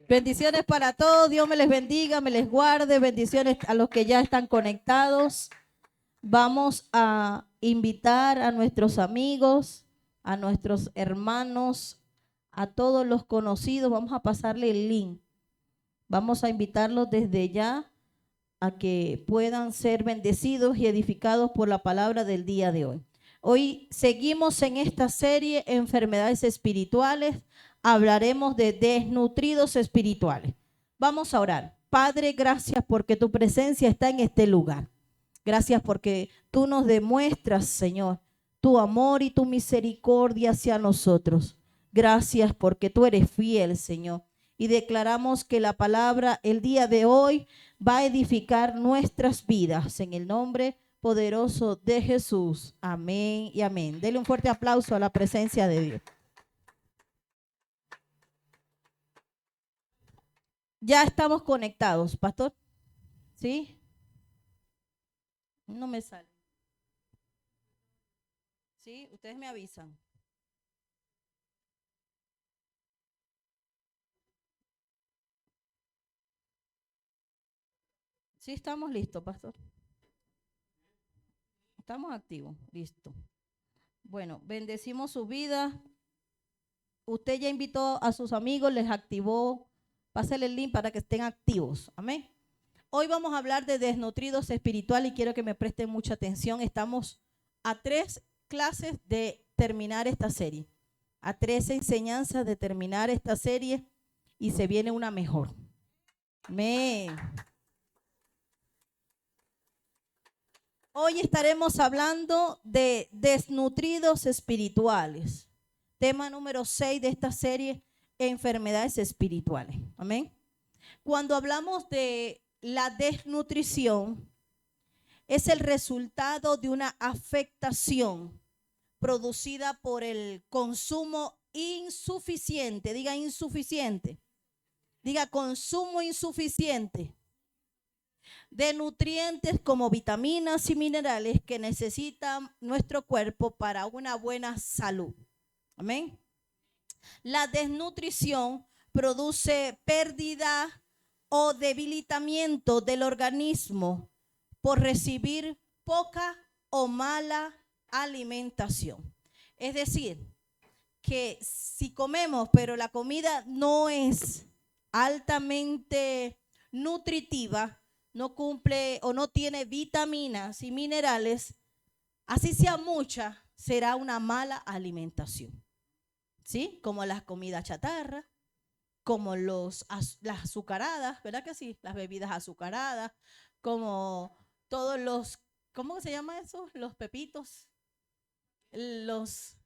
Bendiciones para todos, Dios me les bendiga, me les guarde, bendiciones a los que ya están conectados. Vamos a invitar a nuestros amigos, a nuestros hermanos, a todos los conocidos, vamos a pasarle el link. Vamos a invitarlos desde ya a que puedan ser bendecidos y edificados por la palabra del día de hoy. Hoy seguimos en esta serie Enfermedades Espirituales. Hablaremos de desnutridos espirituales. Vamos a orar. Padre, gracias porque tu presencia está en este lugar. Gracias porque tú nos demuestras, Señor, tu amor y tu misericordia hacia nosotros. Gracias porque tú eres fiel, Señor. Y declaramos que la palabra el día de hoy va a edificar nuestras vidas en el nombre poderoso de Jesús. Amén y amén. Dele un fuerte aplauso a la presencia de Dios. Ya estamos conectados, pastor. ¿Sí? No me sale. ¿Sí? Ustedes me avisan. Sí, estamos listos, pastor. Estamos activos. Listo. Bueno, bendecimos su vida. Usted ya invitó a sus amigos, les activó. Pásale el link para que estén activos. Amén. Hoy vamos a hablar de desnutridos espirituales y quiero que me presten mucha atención. Estamos a 3 clases de terminar esta serie, a 3 enseñanzas de terminar esta serie y se viene una mejor. Amén. Hoy estaremos hablando de desnutridos espirituales. Tema número 6 de esta serie, enfermedades espirituales. Amén. Cuando hablamos de la desnutrición, es el resultado de una afectación producida por el consumo insuficiente. Diga insuficiente. Diga consumo insuficiente de nutrientes como vitaminas y minerales que necesita nuestro cuerpo para una buena salud. Amén. La desnutrición produce pérdida o debilitamiento del organismo por recibir poca o mala alimentación. Es decir, que si comemos, pero la comida no es altamente nutritiva, no cumple o no tiene vitaminas y minerales, así sea mucha, será una mala alimentación. ¿Sí? Como las comidas chatarra, como las azucaradas, ¿verdad que sí? Las bebidas azucaradas, como todos los, ¿cómo se llama eso? Los pepitos, los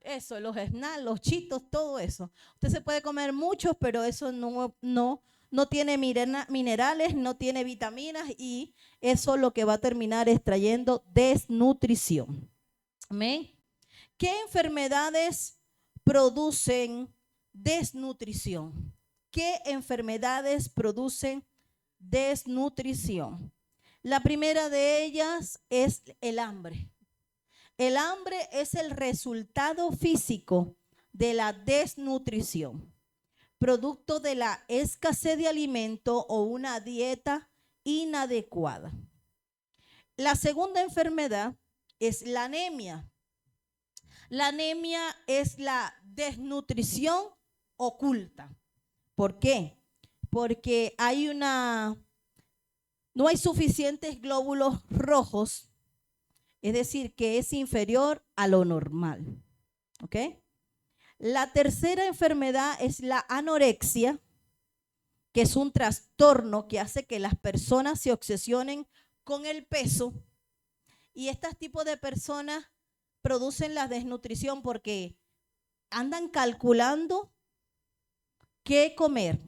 snacks, los chitos, todo eso. Usted se puede comer muchos, pero eso no tiene minerales, no tiene vitaminas y eso lo que va a terminar es trayendo desnutrición. ¿Amén? ¿Qué enfermedades producen desnutrición? ¿Qué enfermedades producen desnutrición? La primera de ellas es el hambre. El hambre es el resultado físico de la desnutrición, producto de la escasez de alimento o una dieta inadecuada. La segunda enfermedad es la anemia. La anemia es la desnutrición oculta. ¿Por qué? Porque no hay suficientes glóbulos rojos, es decir, que es inferior a lo normal. ¿Ok? La tercera enfermedad es la anorexia que es un trastorno que hace que las personas se obsesionen con el peso. Y este tipo de personas producen la desnutrición porque andan calculando qué comer,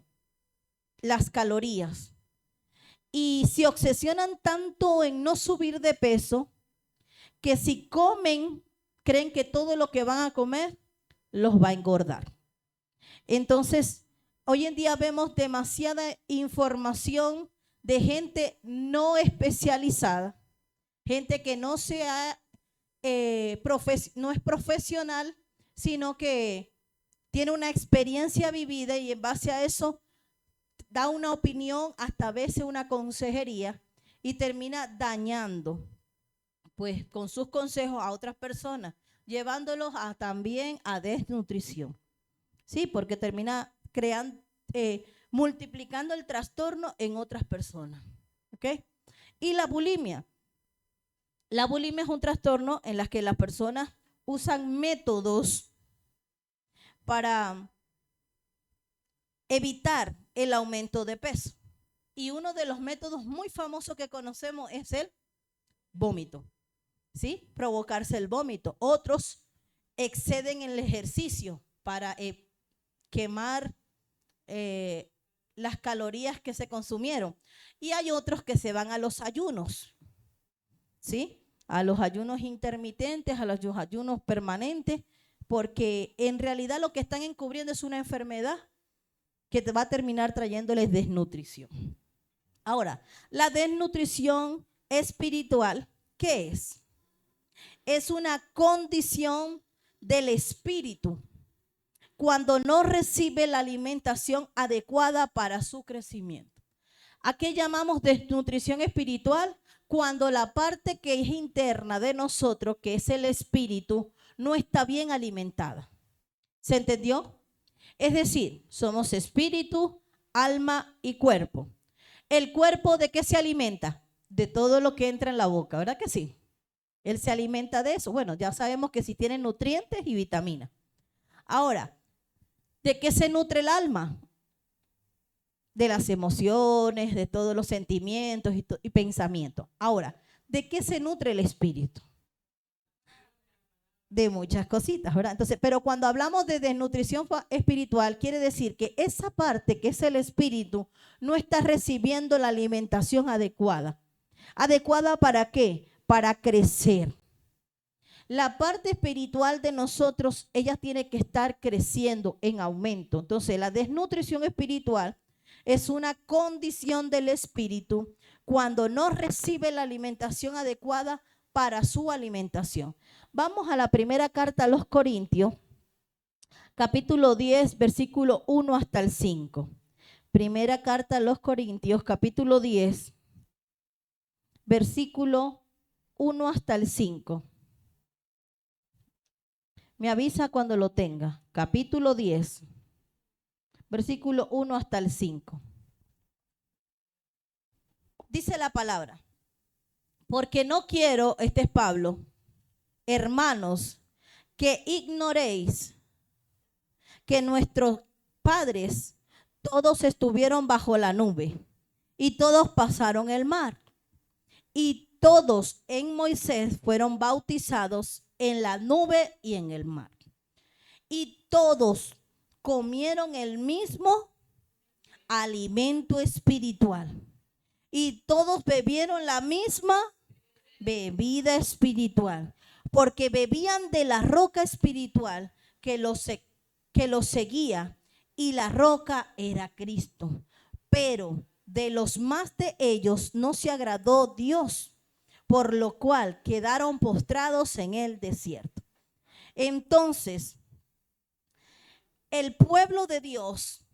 las calorías. Y se obsesionan tanto en no subir de peso que si comen, creen que todo lo que van a comer los va a engordar. Entonces, hoy en día vemos demasiada información de gente no especializada, gente que no no es profesional, sino que tiene una experiencia vivida y en base a eso da una opinión, hasta a veces una consejería, y termina dañando, pues, con sus consejos a otras personas, llevándolos también a desnutrición. Sí, porque termina creando, multiplicando el trastorno en otras personas. ¿Ok? Y la bulimia. La bulimia es un trastorno en el que las personas usan métodos para evitar el aumento de peso. Y uno de los métodos muy famosos que conocemos es el vómito. ¿Sí? Provocarse el vómito. Otros exceden en el ejercicio para quemar las calorías que se consumieron. Y hay otros que se van a los ayunos, ¿sí? A los ayunos intermitentes, a los ayunos permanentes, porque en realidad lo que están encubriendo es una enfermedad que te va a terminar trayéndoles desnutrición. Ahora, la desnutrición espiritual, ¿qué es? Es una condición del espíritu cuando no recibe la alimentación adecuada para su crecimiento. ¿A qué llamamos desnutrición espiritual? Cuando la parte que es interna de nosotros, que es el espíritu, no está bien alimentada. ¿Se entendió? Es decir, somos espíritu, alma y cuerpo. ¿El cuerpo de qué se alimenta? De todo lo que entra en la boca, ¿verdad que sí? Él se alimenta de eso. Bueno, ya sabemos que sí tiene nutrientes y vitaminas. Ahora, ¿de qué se nutre el alma? De las emociones, de todos los sentimientos y pensamientos. Ahora, ¿de qué se nutre el espíritu? De muchas cositas, ¿verdad? Entonces, pero cuando hablamos de desnutrición espiritual, quiere decir que esa parte que es el espíritu no está recibiendo la alimentación adecuada. ¿Adecuada para qué? Para crecer. La parte espiritual de nosotros, ella tiene que estar creciendo en aumento. Entonces, la desnutrición espiritual es una condición del espíritu cuando no recibe la alimentación adecuada para su alimentación. Vamos a la primera carta a los Corintios, capítulo 10, versículo 1 hasta el 5. Primera carta a los Corintios, capítulo 10, versículo 1 hasta el 5. Me avisa cuando lo tenga. Capítulo 10, versículo 1 hasta el 5. Dice la palabra, porque no quiero, este es Pablo, hermanos, que ignoréis que nuestros padres todos estuvieron bajo la nube y todos pasaron el mar y todos en Moisés fueron bautizados en la nube y en el mar. Y todos comieron el mismo alimento espiritual y todos bebieron la misma bebida espiritual, porque bebían de la roca espiritual que los seguía, y la roca era Cristo. Pero de los más de ellos no se agradó Dios, por lo cual quedaron postrados en el desierto. Entonces, el pueblo de Dios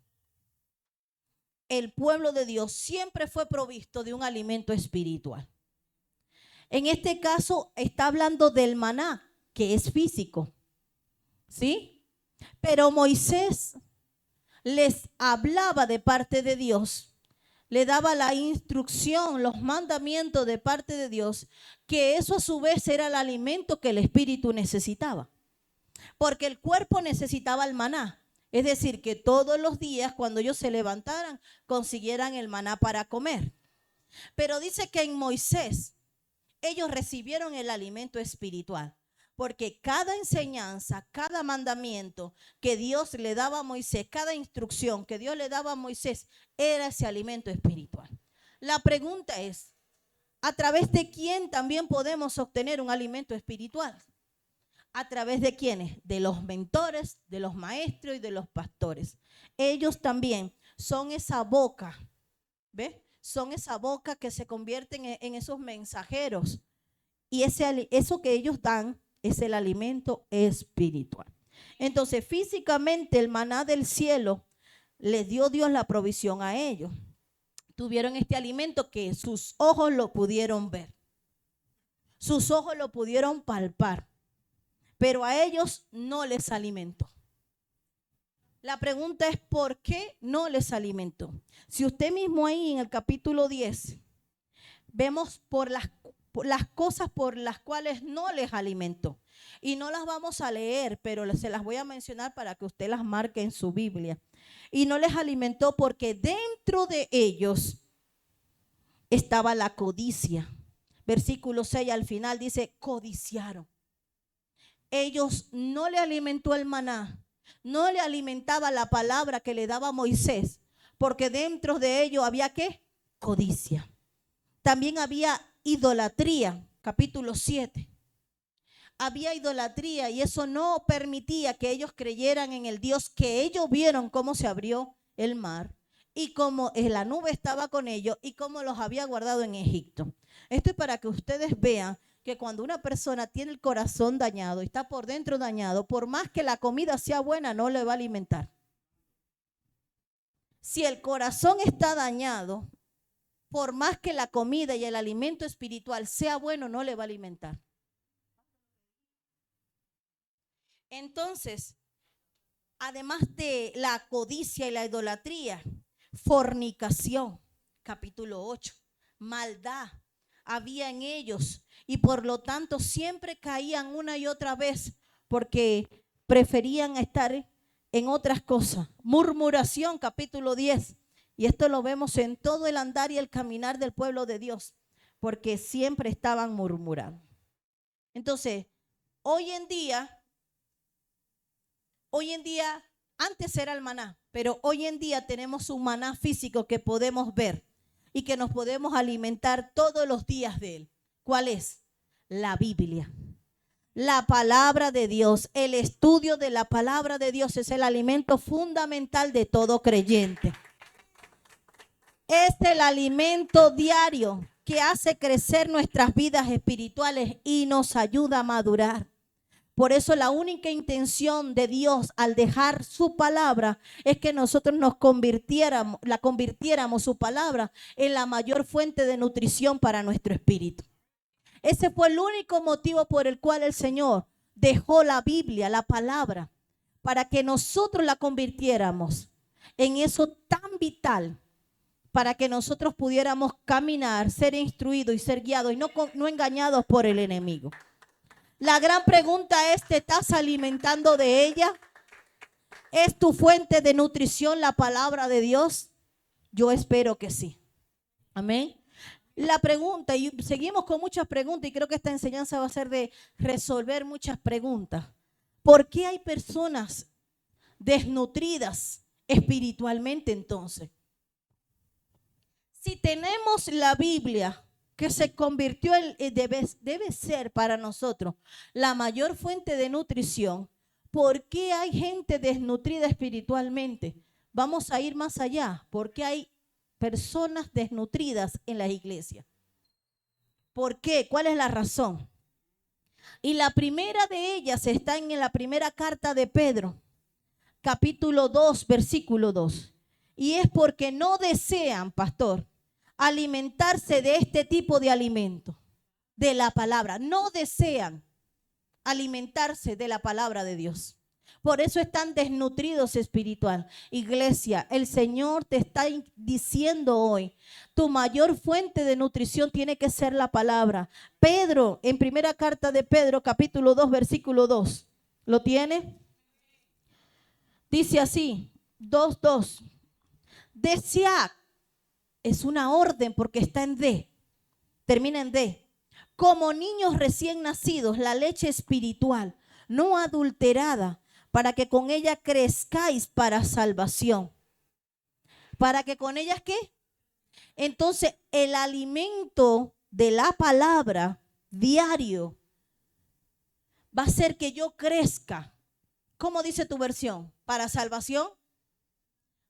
siempre fue provisto de un alimento espiritual. En este caso está hablando del maná, que es físico, ¿sí? Pero Moisés les hablaba de parte de Dios, le daba la instrucción, los mandamientos de parte de Dios, que eso a su vez era el alimento que el espíritu necesitaba. Porque el cuerpo necesitaba el maná, Es decir, que todos los días cuando ellos se levantaran, consiguieran el maná para comer. Pero dice que en Moisés ellos recibieron el alimento espiritual, porque cada enseñanza, cada mandamiento que Dios le daba a Moisés, cada instrucción que Dios le daba a Moisés, era ese alimento espiritual. La pregunta es, ¿a través de quién también podemos obtener un alimento espiritual? ¿A través de quiénes? De los mentores, de los maestros y de los pastores. Ellos también son esa boca, ¿ves? Son esa boca que se convierten en esos mensajeros. Y eso que ellos dan es el alimento espiritual. Entonces, físicamente el maná del cielo les dio Dios la provisión a ellos. Tuvieron este alimento que sus ojos lo pudieron ver. Sus ojos lo pudieron palpar. Pero a ellos no les alimentó. La pregunta es, ¿por qué no les alimentó? Si usted mismo ahí en el capítulo 10, vemos por las cosas por las cuales no les alimentó. Y no las vamos a leer, pero se las voy a mencionar para que usted las marque en su Biblia. Y no les alimentó porque dentro de ellos estaba la codicia. Versículo 6 al final dice, codiciaron. Ellos no le alimentó el maná, no le alimentaba la palabra que le daba Moisés, porque dentro de ellos había ¿qué? Codicia. También había idolatría, capítulo 7. Había idolatría y eso no permitía que ellos creyeran en el Dios que ellos vieron cómo se abrió el mar y cómo la nube estaba con ellos y cómo los había guardado en Egipto. Esto es para que ustedes vean que cuando una persona tiene el corazón dañado y está por dentro dañado, por más que la comida sea buena, no le va a alimentar. Si el corazón está dañado, por más que la comida y el alimento espiritual sea bueno, no le va a alimentar. Entonces, además de la codicia y la idolatría, fornicación, capítulo 8, maldad había en ellos y por lo tanto siempre caían una y otra vez porque preferían estar en otras cosas. Murmuración, capítulo 10. Y esto lo vemos en todo el andar y el caminar del pueblo de Dios, porque siempre estaban murmurando. Entonces, hoy en día, antes era el maná, pero hoy en día tenemos un maná físico que podemos ver y que nos podemos alimentar todos los días de él. ¿Cuál es? La Biblia. La palabra de Dios, el estudio de la palabra de Dios es el alimento fundamental de todo creyente. Es el alimento diario que hace crecer nuestras vidas espirituales y nos ayuda a madurar. Por eso la única intención de Dios al dejar su palabra es que nosotros convirtiéramos su palabra en la mayor fuente de nutrición para nuestro espíritu. Ese fue el único motivo por el cual el Señor dejó la Biblia, la palabra, para que nosotros la convirtiéramos en eso tan vital, para que nosotros pudiéramos caminar, ser instruidos y ser guiados y no engañados por el enemigo. La gran pregunta es, ¿te estás alimentando de ella? ¿Es tu fuente de nutrición la palabra de Dios? Yo espero que sí. Amén. La pregunta, y seguimos con muchas preguntas y creo que esta enseñanza va a ser de resolver muchas preguntas. ¿Por qué hay personas desnutridas espiritualmente entonces? Si tenemos la Biblia, que se convirtió debe ser para nosotros la mayor fuente de nutrición, ¿por qué hay gente desnutrida espiritualmente? Vamos a ir más allá. ¿Por qué hay personas desnutridas en las iglesias? ¿Por qué? ¿Cuál es la razón? Y la primera de ellas está en la primera carta de Pedro, capítulo 2, versículo 2. Y es porque no desean, pastor, alimentarse de este tipo de alimento, de la palabra. No desean alimentarse de la palabra de Dios. Por eso están desnutridos espiritual. Iglesia, el Señor te está diciendo hoy, tu mayor fuente de nutrición tiene que ser la palabra. Pedro, en primera carta de Pedro, capítulo 2, versículo 2. ¿Lo tiene? Dice así, 2:2. Desead, es una orden porque está en D, termina en D. Como niños recién nacidos, la leche espiritual, no adulterada, para que con ella crezcáis para salvación. ¿Para que con ella qué? Entonces, el alimento de la palabra diario va a hacer que yo crezca. ¿Cómo dice tu versión? ¿Para salvación?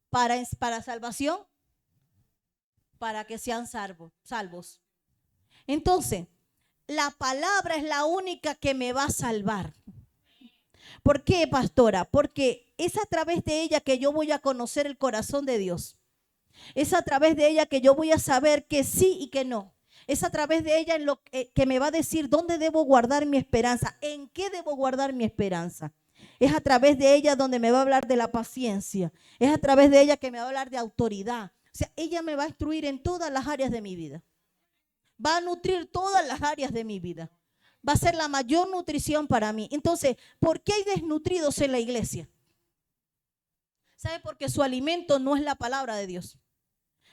¿Para salvación? Para que sean salvos. Entonces, la palabra es la única que me va a salvar. ¿Por qué, pastora? Porque es a través de ella que yo voy a conocer el corazón de Dios. Es a través de ella que yo voy a saber que sí y que no. Es a través de ella en lo que me va a decir dónde debo guardar mi esperanza, en qué debo guardar mi esperanza. Es a través de ella donde me va a hablar de la paciencia. Es a través de ella que me va a hablar de autoridad. O sea, ella me va a instruir en todas las áreas de mi vida. Va a nutrir todas las áreas de mi vida. Va a ser la mayor nutrición para mí. Entonces, ¿por qué hay desnutridos en la iglesia? ¿Sabe? Porque su alimento no es la palabra de Dios.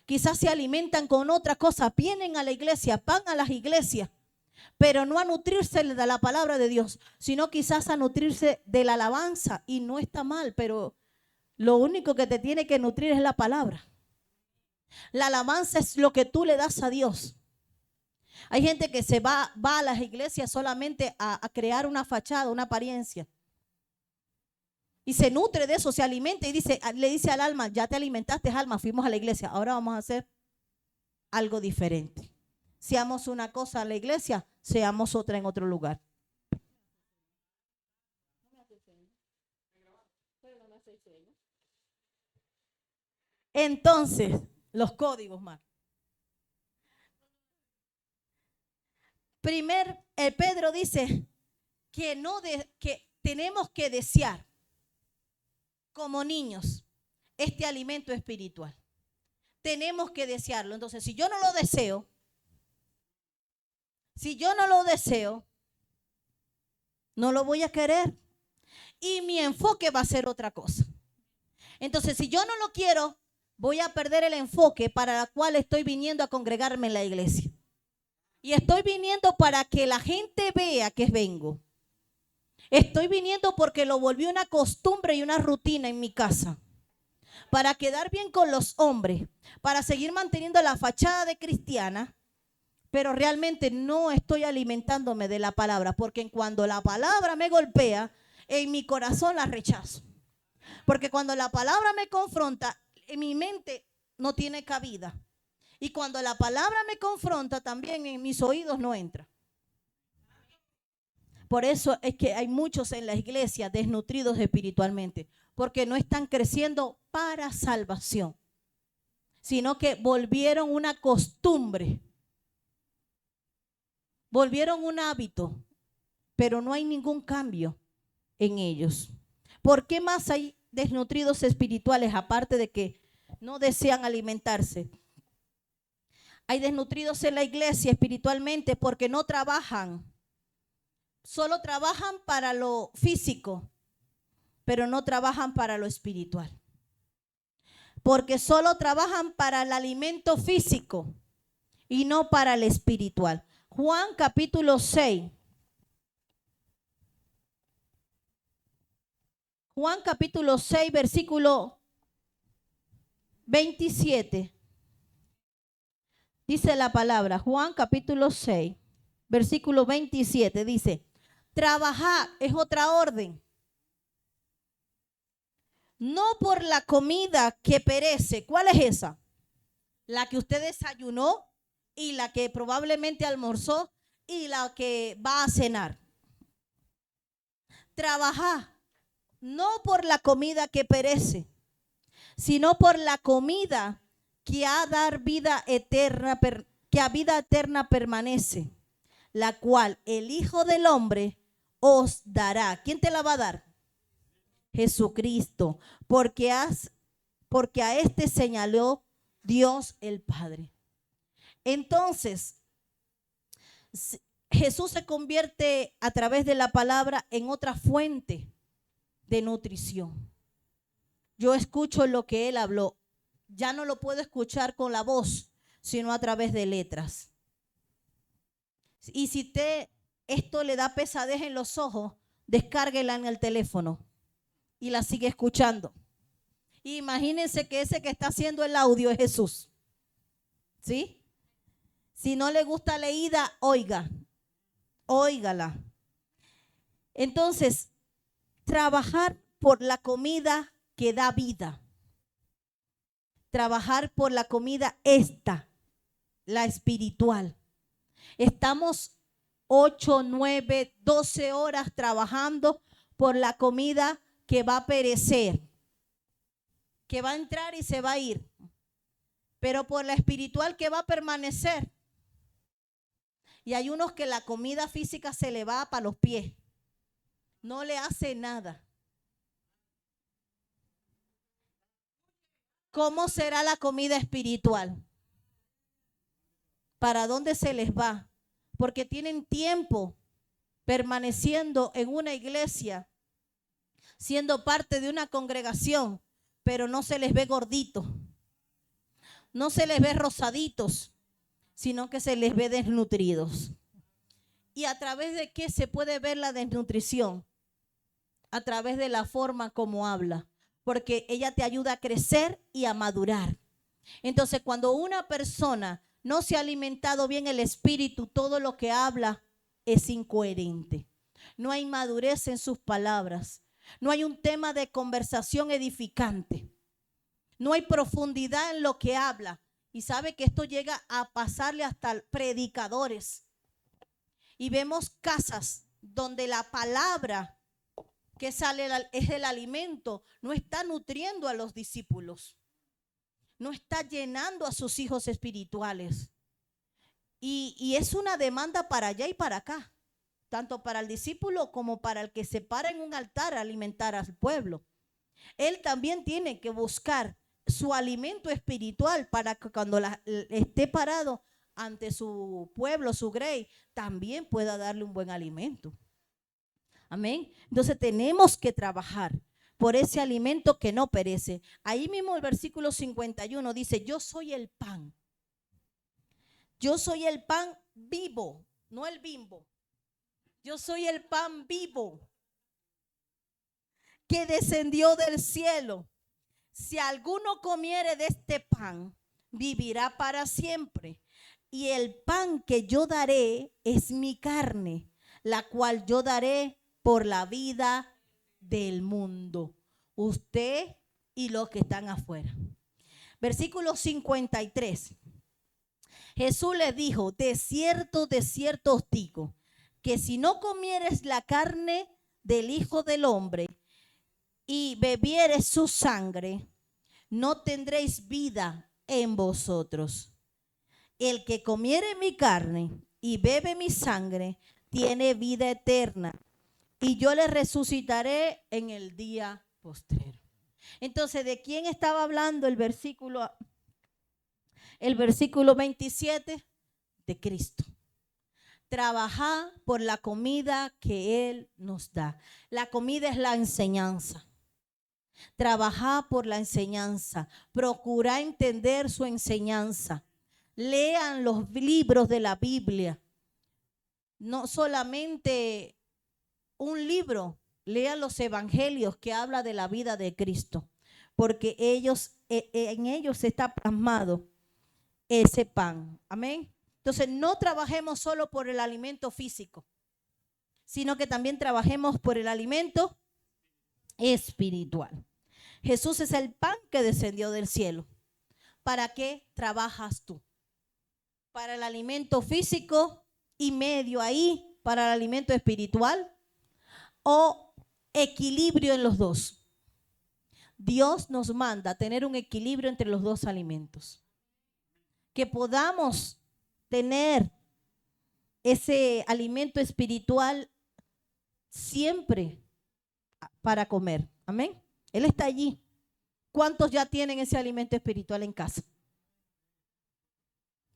Quizás se alimentan con otra cosa, vienen a la iglesia, van a las iglesias, pero no a nutrirse de la palabra de Dios, sino quizás a nutrirse de la alabanza. Y no está mal, pero lo único que te tiene que nutrir es la palabra. La alabanza es lo que tú le das a Dios. Hay gente que se va a las iglesias solamente a crear una fachada, una apariencia. Y se nutre de eso, se alimenta y le dice al alma, ya te alimentaste, alma, fuimos a la iglesia, ahora vamos a hacer algo diferente. Seamos una cosa en la iglesia, seamos otra en otro lugar. Entonces, los códigos más. Pedro dice que tenemos que desear como niños este alimento espiritual. Tenemos que desearlo. Entonces, si yo no lo deseo, no lo voy a querer. Y mi enfoque va a ser otra cosa. Entonces, si yo no lo quiero, voy a perder el enfoque para el cual estoy viniendo a congregarme en la iglesia. Y estoy viniendo para que la gente vea que vengo. Estoy viniendo porque lo volví una costumbre y una rutina en mi casa. Para quedar bien con los hombres, para seguir manteniendo la fachada de cristiana, pero realmente no estoy alimentándome de la palabra, porque cuando la palabra me golpea, en mi corazón la rechazo. Porque cuando la palabra me confronta, en mi mente no tiene cabida. Y cuando la palabra me confronta, también en mis oídos no entra. Por eso es que hay muchos en la iglesia desnutridos espiritualmente, porque no están creciendo para salvación, sino que volvieron una costumbre, volvieron un hábito, pero no hay ningún cambio en ellos. ¿Por qué más hay desnutridos espirituales aparte de que no desean alimentarse? Hay desnutridos en la iglesia espiritualmente porque no trabajan. Solo trabajan para lo físico, pero no trabajan para lo espiritual. Porque solo trabajan para el alimento físico y no para el espiritual. Juan capítulo 6. Juan capítulo 6, versículo 27. Dice la palabra, Juan capítulo 6, versículo 27, dice, trabajar es otra orden. No por la comida que perece. ¿Cuál es esa? La que usted desayunó y la que probablemente almorzó y la que va a cenar. Trabajar no por la comida que perece, sino por la comida que a dar vida eterna, que a vida eterna permanece, la cual el Hijo del Hombre os dará. ¿Quién te la va a dar? Jesucristo, porque a este señaló Dios el Padre. Entonces, Jesús se convierte a través de la palabra en otra fuente de nutrición. yo escucho lo que él habló. Ya no lo puedo escuchar con la voz, sino a través de letras. Y si esto le da pesadez en los ojos, descárguela en el teléfono y la sigue escuchando. Y imagínense que ese que está haciendo el audio es Jesús. ¿Sí? Si no le gusta leída, óigala. Entonces, trabajar por la comida que da vida. Trabajar por la comida la espiritual. Estamos 8, 9, 12 horas trabajando por la comida que va a perecer, que va a entrar y se va a ir, pero por la espiritual que va a permanecer. Y hay unos que la comida física se le va para los pies, no le hace nada. ¿Cómo será la comida espiritual? ¿Para dónde se les va? Porque tienen tiempo permaneciendo en una iglesia, siendo parte de una congregación, pero no se les ve gorditos, no se les ve rosaditos, sino que se les ve desnutridos. ¿Y a través de qué se puede ver la desnutrición? A través de la forma como habla, porque ella te ayuda a crecer y a madurar. Entonces, cuando una persona no se ha alimentado bien el espíritu, todo lo que habla es incoherente. No hay madurez en sus palabras. No hay un tema de conversación edificante. No hay profundidad en lo que habla. Y sabe que esto llega a pasarle hasta predicadores. Y vemos casas donde la palabra que sale es el alimento, no está nutriendo a los discípulos. No está llenando a sus hijos espirituales. Y es una demanda para allá y para acá, tanto para el discípulo como para el que se para en un altar a alimentar al pueblo. Él también tiene que buscar su alimento espiritual para que cuando esté parado ante su pueblo, su grey, también pueda darle un buen alimento. Amén. Entonces tenemos que trabajar por ese alimento que no perece. Ahí mismo el versículo 51 dice, yo soy el pan. Yo soy el pan vivo, no el bimbo. Yo soy el pan vivo que descendió del cielo. Si alguno comiere de este pan, vivirá para siempre. Y el pan que yo daré es mi carne, la cual yo daré por la vida del mundo. Usted y los que están afuera. Versículo 53. Jesús le dijo, de cierto os digo, que si no comieres la carne del Hijo del Hombre y bebieres su sangre, no tendréis vida en vosotros. El que comiere mi carne y bebe mi sangre, tiene vida eterna, y yo le resucitaré en el día postrero. Entonces, ¿de quién estaba hablando el versículo 27? De Cristo. Trabajar por la comida que Él nos da. La comida es la enseñanza. Trabajar por la enseñanza. Procurar entender su enseñanza. Lean los libros de la Biblia. No solamente un libro. Lean los evangelios que habla de la vida de Cristo. Porque en ellos está plasmado ese pan. Amén. Entonces no trabajemos solo por el alimento físico, sino que también trabajemos por el alimento espiritual. Jesús es el pan que descendió del cielo. ¿Para qué trabajas tú? ¿Para el alimento físico y medio ahí para el alimento espiritual? ¿O equilibrio en los dos? Dios nos manda a tener un equilibrio entre los dos alimentos. Que podamos tener ese alimento espiritual siempre para comer. Amén. Él está allí. ¿Cuántos ya tienen ese alimento espiritual en casa?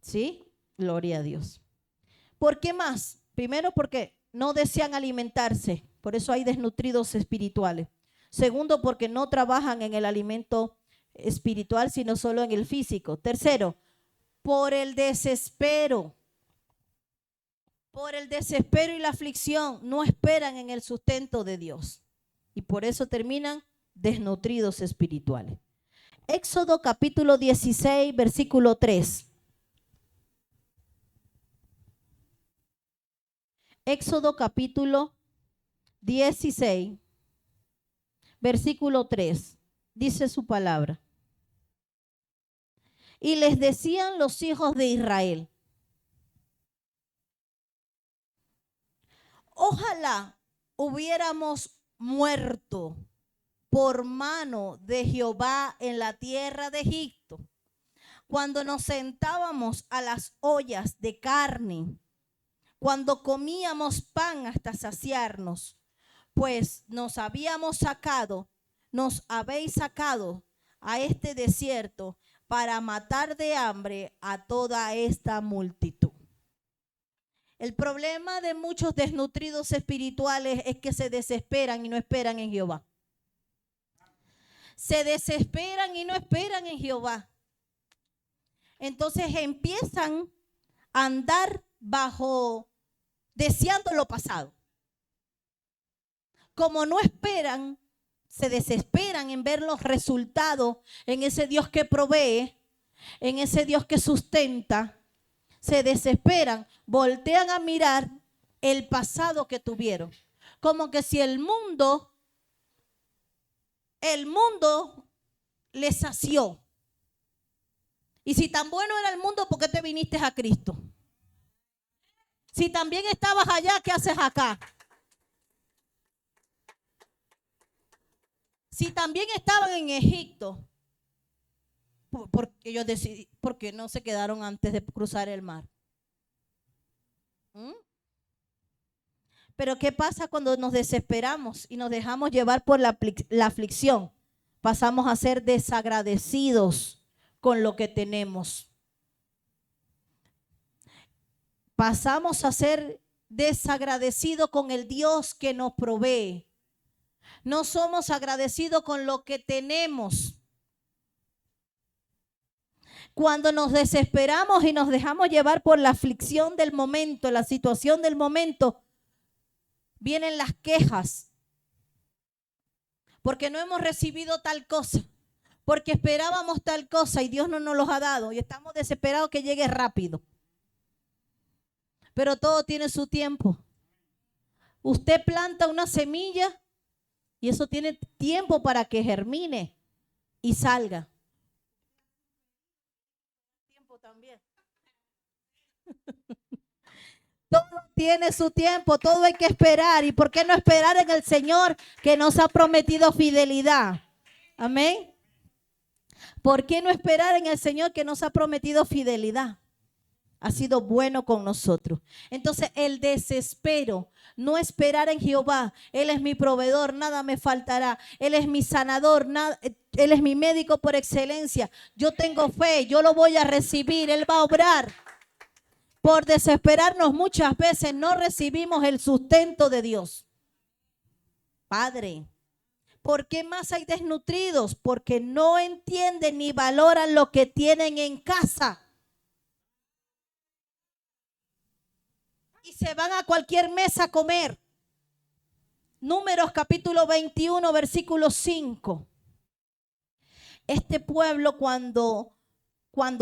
¿Sí? Gloria a Dios. ¿Por qué más? Primero porque no desean alimentarse. Por eso hay desnutridos espirituales. Segundo, porque no trabajan en el alimento espiritual, sino solo en el físico. Tercero, por el desespero. Por el desespero y la aflicción no esperan en el sustento de Dios. Y por eso terminan desnutridos espirituales. Éxodo capítulo 16, versículo 3. Éxodo capítulo 16, versículo 3. Dice su palabra. Y les decían los hijos de Israel: ojalá hubiéramos muerto por mano de Jehová en la tierra de Egipto, cuando nos sentábamos a las ollas de carne, cuando comíamos pan hasta saciarnos, pues nos habéis sacado a este desierto para matar de hambre a toda esta multitud. El problema de muchos desnutridos espirituales es que se desesperan y no esperan en Jehová. Se desesperan y no esperan en Jehová. Entonces empiezan a andar deseando lo pasado. Como no esperan, se desesperan en ver los resultados en ese Dios que provee, en ese Dios que sustenta. Se desesperan, voltean a mirar el pasado que tuvieron. Como que si el mundo les sació. Y si tan bueno era el mundo, ¿por qué te viniste a Cristo? Si también estabas allá, ¿qué haces acá? Si también estaban en Egipto, porque ellos decidieron, porque no se quedaron antes de cruzar el mar. Pero ¿qué pasa cuando nos desesperamos y nos dejamos llevar por la aflicción? Pasamos a ser desagradecidos con lo que tenemos. Pasamos a ser desagradecidos con el Dios que nos provee. No somos agradecidos con lo que tenemos. Cuando nos desesperamos y nos dejamos llevar por la aflicción del momento, la situación del momento, vienen las quejas. Porque no hemos recibido tal cosa. Porque esperábamos tal cosa y Dios no nos los ha dado. Y estamos desesperados que llegue rápido. Pero todo tiene su tiempo. Usted planta una semilla y eso tiene tiempo para que germine y salga. Tiempo también. Todo tiene su tiempo, todo hay que esperar. ¿Y por qué no esperar en el Señor que nos ha prometido fidelidad? Amén. ¿Por qué no esperar en el Señor que nos ha prometido fidelidad? Ha sido bueno con nosotros. Entonces el desespero, no esperar en Jehová. Él es mi proveedor, nada me faltará. Él es mi sanador, Él es mi médico por excelencia. Yo tengo fe, yo lo voy a recibir, Él va a obrar. Por desesperarnos muchas veces no recibimos el sustento de Dios. Padre, ¿por qué más hay desnutridos? Porque no entienden ni valoran lo que tienen en casa. Y se van a cualquier mesa a comer. Números capítulo 21, versículo 5. Este pueblo cuando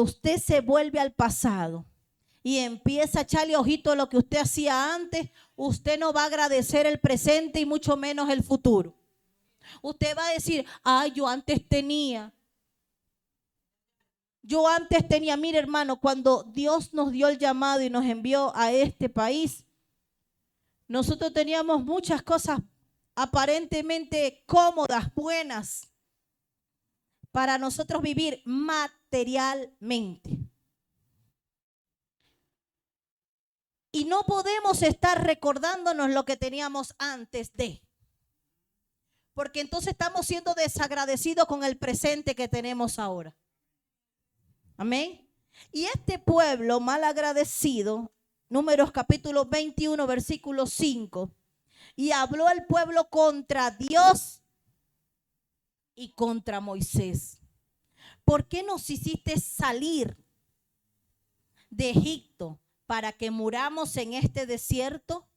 usted se vuelve al pasado y empieza a echarle ojito a lo que usted hacía antes, usted no va a agradecer el presente y mucho menos el futuro. Usted va a decir, ay, yo antes tenía, mire hermano, cuando Dios nos dio el llamado y nos envió a este país, nosotros teníamos muchas cosas aparentemente cómodas, buenas, para nosotros vivir materialmente. Y no podemos estar recordándonos lo que teníamos antes de. Porque entonces estamos siendo desagradecidos con el presente que tenemos ahora. Amén. Y este pueblo mal agradecido, Números capítulo 21, versículo 5, y habló el pueblo contra Dios y contra Moisés. ¿Por qué nos hiciste salir de Egipto para que muramos en este desierto?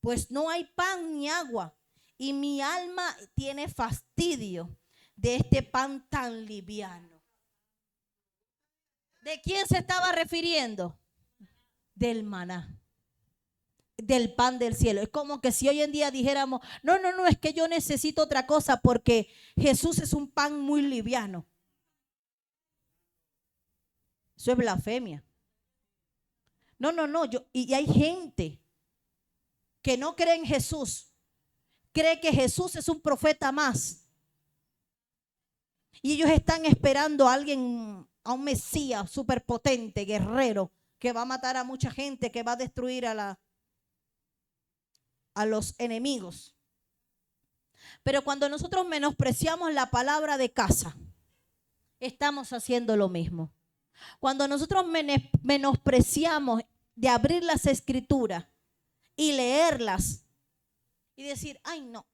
Pues no hay pan ni agua, y mi alma tiene fastidio de este pan tan liviano. ¿De quién se estaba refiriendo? Del maná, del pan del cielo. Es como que si hoy en día dijéramos, no, es que yo necesito otra cosa porque Jesús es un pan muy liviano. Eso es blasfemia. No, y hay gente que no cree en Jesús, cree que Jesús es un profeta más. Y ellos están esperando a alguien, a un Mesías superpotente, guerrero, que va a matar a mucha gente, que va a destruir a los enemigos. Pero cuando nosotros menospreciamos la palabra de casa, estamos haciendo lo mismo. Cuando nosotros menospreciamos de abrir las escrituras y leerlas y decir, ay no,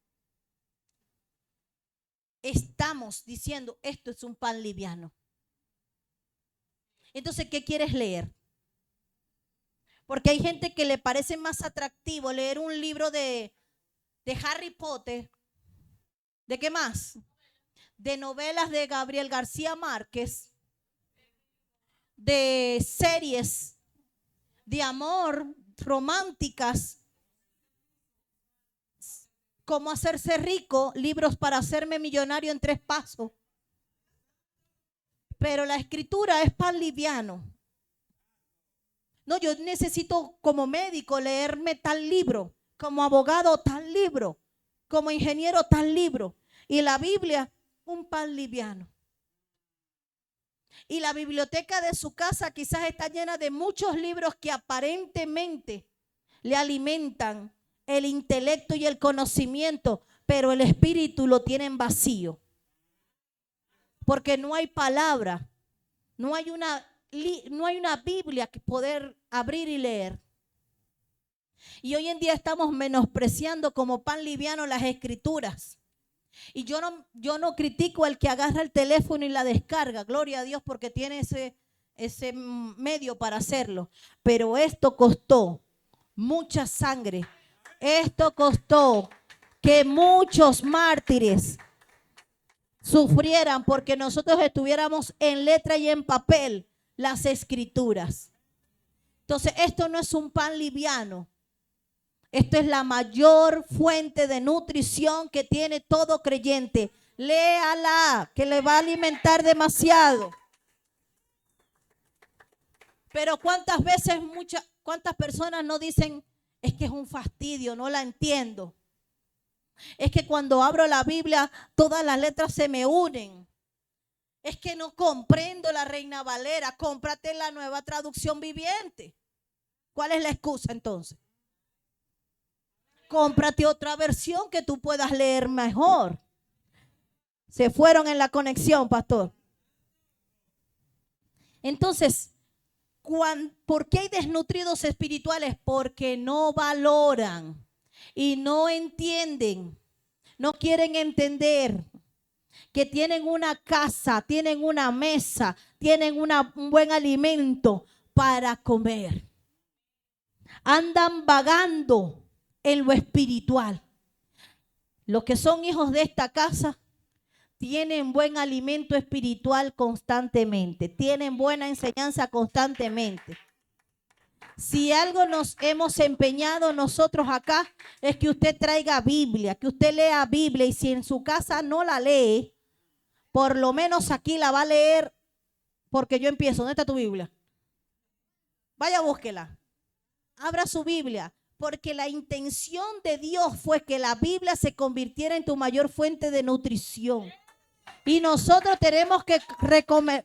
estamos diciendo esto es un pan liviano. Entonces, ¿qué quieres leer? Porque hay gente que le parece más atractivo leer un libro de Harry Potter. ¿De qué más? De novelas de Gabriel García Márquez, de series de amor románticas, cómo hacerse rico, libros para hacerme millonario en 3 pasos. Pero la escritura es pan liviano. No, yo necesito como médico leerme tal libro, como abogado tal libro, como ingeniero tal libro. Y la Biblia, un pan liviano. Y la biblioteca de su casa quizás está llena de muchos libros que aparentemente le alimentan el intelecto y el conocimiento, pero el espíritu lo tienen vacío. Porque no hay palabra, no hay una Biblia que poder abrir y leer. Y hoy en día estamos menospreciando como pan liviano las escrituras. Y yo no critico al que agarra el teléfono y la descarga, gloria a Dios, porque tiene ese medio para hacerlo. Pero esto costó mucha sangre. Esto costó que muchos mártires sufrieran porque nosotros estuviéramos en letra y en papel las escrituras. Entonces, esto no es un pan liviano. Esto es la mayor fuente de nutrición que tiene todo creyente. Léala, que le va a alimentar demasiado. Pero cuántas personas no dicen, es que es un fastidio, no la entiendo. Es que cuando abro la Biblia, todas las letras se me unen. Es que no comprendo la Reina Valera, cómprate la Nueva Traducción Viviente. ¿Cuál es la excusa entonces? Cómprate otra versión que tú puedas leer mejor. Se fueron en la conexión, pastor. Entonces, ¿por qué hay desnutridos espirituales? Porque no valoran y no entienden, no quieren entender que tienen una casa, tienen una mesa, tienen un buen alimento para comer. Andan vagando en lo espiritual. Los que son hijos de esta casa tienen buen alimento espiritual constantemente, tienen buena enseñanza constantemente. Si algo nos hemos empeñado nosotros acá es que usted traiga Biblia, que usted lea Biblia, y si en su casa no la lee, por lo menos aquí la va a leer, porque yo empiezo. ¿Dónde está tu Biblia? Vaya, búsquela. Abra su Biblia, porque la intención de Dios fue que la Biblia se convirtiera en tu mayor fuente de nutrición. Y nosotros tenemos que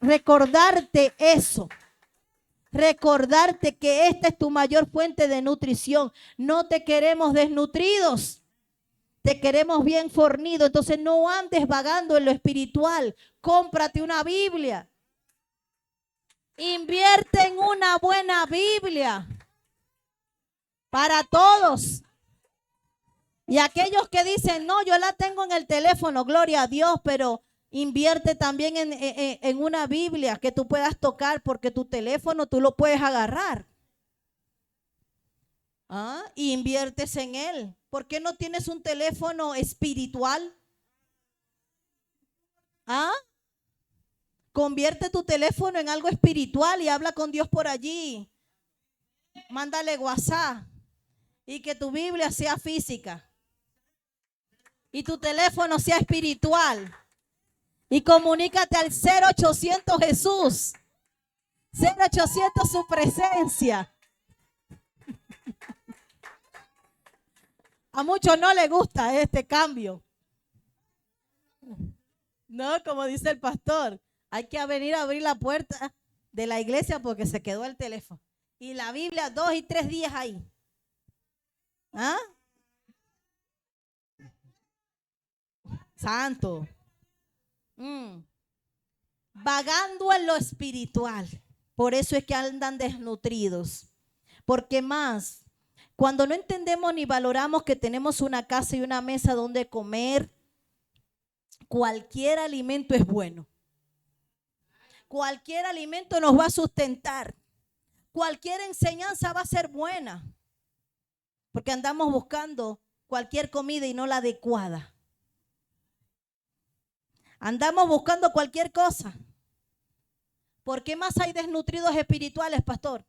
recordarte eso. Recordarte que esta es tu mayor fuente de nutrición. No te queremos desnutridos, te queremos bien fornidos. Entonces no andes vagando en lo espiritual. Cómprate una Biblia. Invierte en una buena Biblia para todos. Y aquellos que dicen, no, yo la tengo en el teléfono, gloria a Dios, pero invierte también en una Biblia que tú puedas tocar, porque tu teléfono tú lo puedes agarrar. ¿Ah? Y inviertes en él. ¿Por qué no tienes un teléfono espiritual? ¿Ah? Convierte tu teléfono en algo espiritual y habla con Dios por allí. Mándale WhatsApp y que tu Biblia sea física y tu teléfono sea espiritual. Y comunícate al 0800 Jesús, 0800 su presencia. A muchos no les gusta este cambio. No, como dice el pastor, hay que venir a abrir la puerta de la iglesia porque se quedó el teléfono. Y la Biblia 2 y 3 días ahí. ¿Ah? Santo. Vagando en lo espiritual. Por eso es que andan desnutridos. Porque más, cuando no entendemos ni valoramos que tenemos una casa y una mesa donde comer, cualquier alimento es bueno. Cualquier alimento nos va a sustentar. Cualquier enseñanza va a ser buena. Porque andamos buscando cualquier comida y no la adecuada. Andamos buscando cualquier cosa. ¿Por qué más hay desnutridos espirituales, pastor?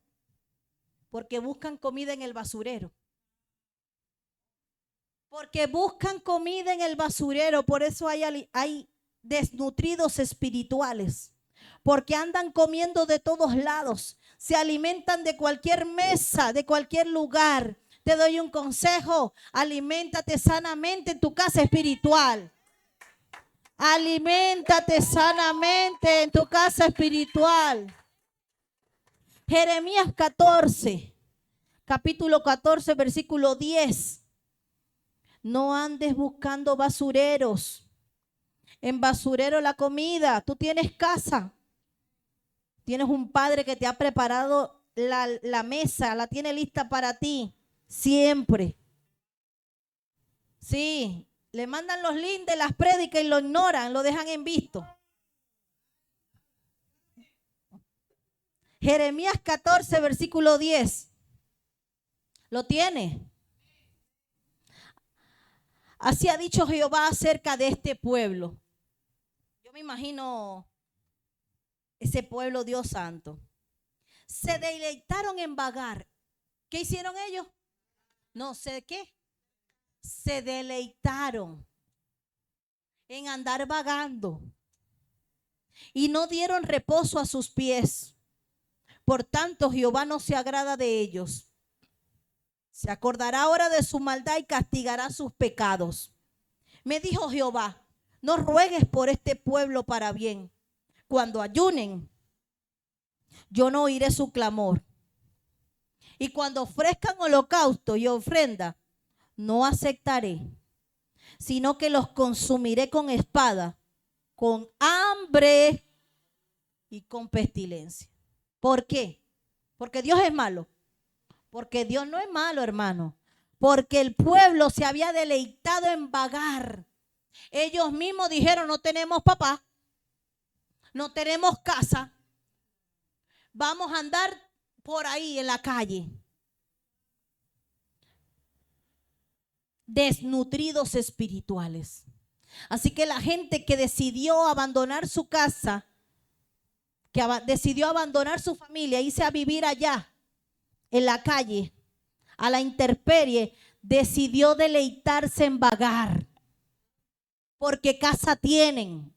Porque buscan comida en el basurero. Porque buscan comida en el basurero. Por eso hay desnutridos espirituales. Porque andan comiendo de todos lados. Se alimentan de cualquier mesa, de cualquier lugar. Te doy un consejo. Aliméntate sanamente en tu casa espiritual. Aliméntate sanamente en tu casa espiritual. Jeremías 14, capítulo 14, versículo 10. No andes buscando basureros. En basurero la comida. Tú tienes casa. Tienes un padre que te ha preparado la mesa, la tiene lista para ti. Siempre. Sí. Le mandan los links de las prédicas y lo ignoran, lo dejan en visto. Jeremías 14, versículo 10. ¿Lo tiene? Así ha dicho Jehová acerca de este pueblo. Yo me imagino ese pueblo, Dios santo. Se deleitaron en vagar. ¿Qué hicieron ellos? No sé qué. Se deleitaron en andar vagando y no dieron reposo a sus pies. Por tanto, Jehová no se agrada de ellos. Se acordará ahora de su maldad y castigará sus pecados. Me dijo Jehová, no ruegues por este pueblo para bien. Cuando ayunen, yo no oiré su clamor. Y cuando ofrezcan holocausto y ofrenda, no aceptaré, sino que los consumiré con espada, con hambre y con pestilencia. ¿Por qué? Porque Dios es malo. Porque Dios no es malo, hermano. Porque el pueblo se había deleitado en vagar. Ellos mismos dijeron, no tenemos papá, no tenemos casa, vamos a andar por ahí en la calle. Desnutridos espirituales. Así que la gente que decidió abandonar su casa, que decidió abandonar su familia, irse a vivir allá en la calle, a la intemperie, decidió deleitarse en vagar. Porque casa tienen.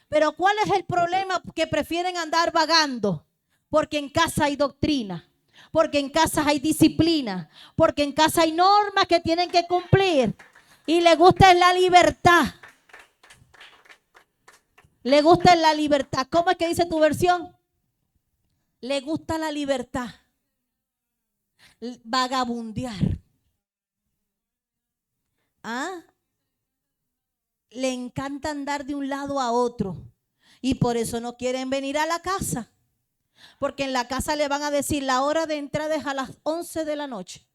Pero ¿cuál es el problema? Que prefieren andar vagando. Porque en casa hay doctrina. Porque en casa hay disciplina. Porque en casa hay normas que tienen que cumplir. Y le gusta la libertad. Le gusta la libertad. ¿Cómo es que dice tu versión? Le gusta la libertad. Vagabundear. ¿Ah? Le encanta andar de un lado a otro. Y por eso no quieren venir a la casa. Porque en la casa le van a decir la hora de entrada es a las 11 de la noche.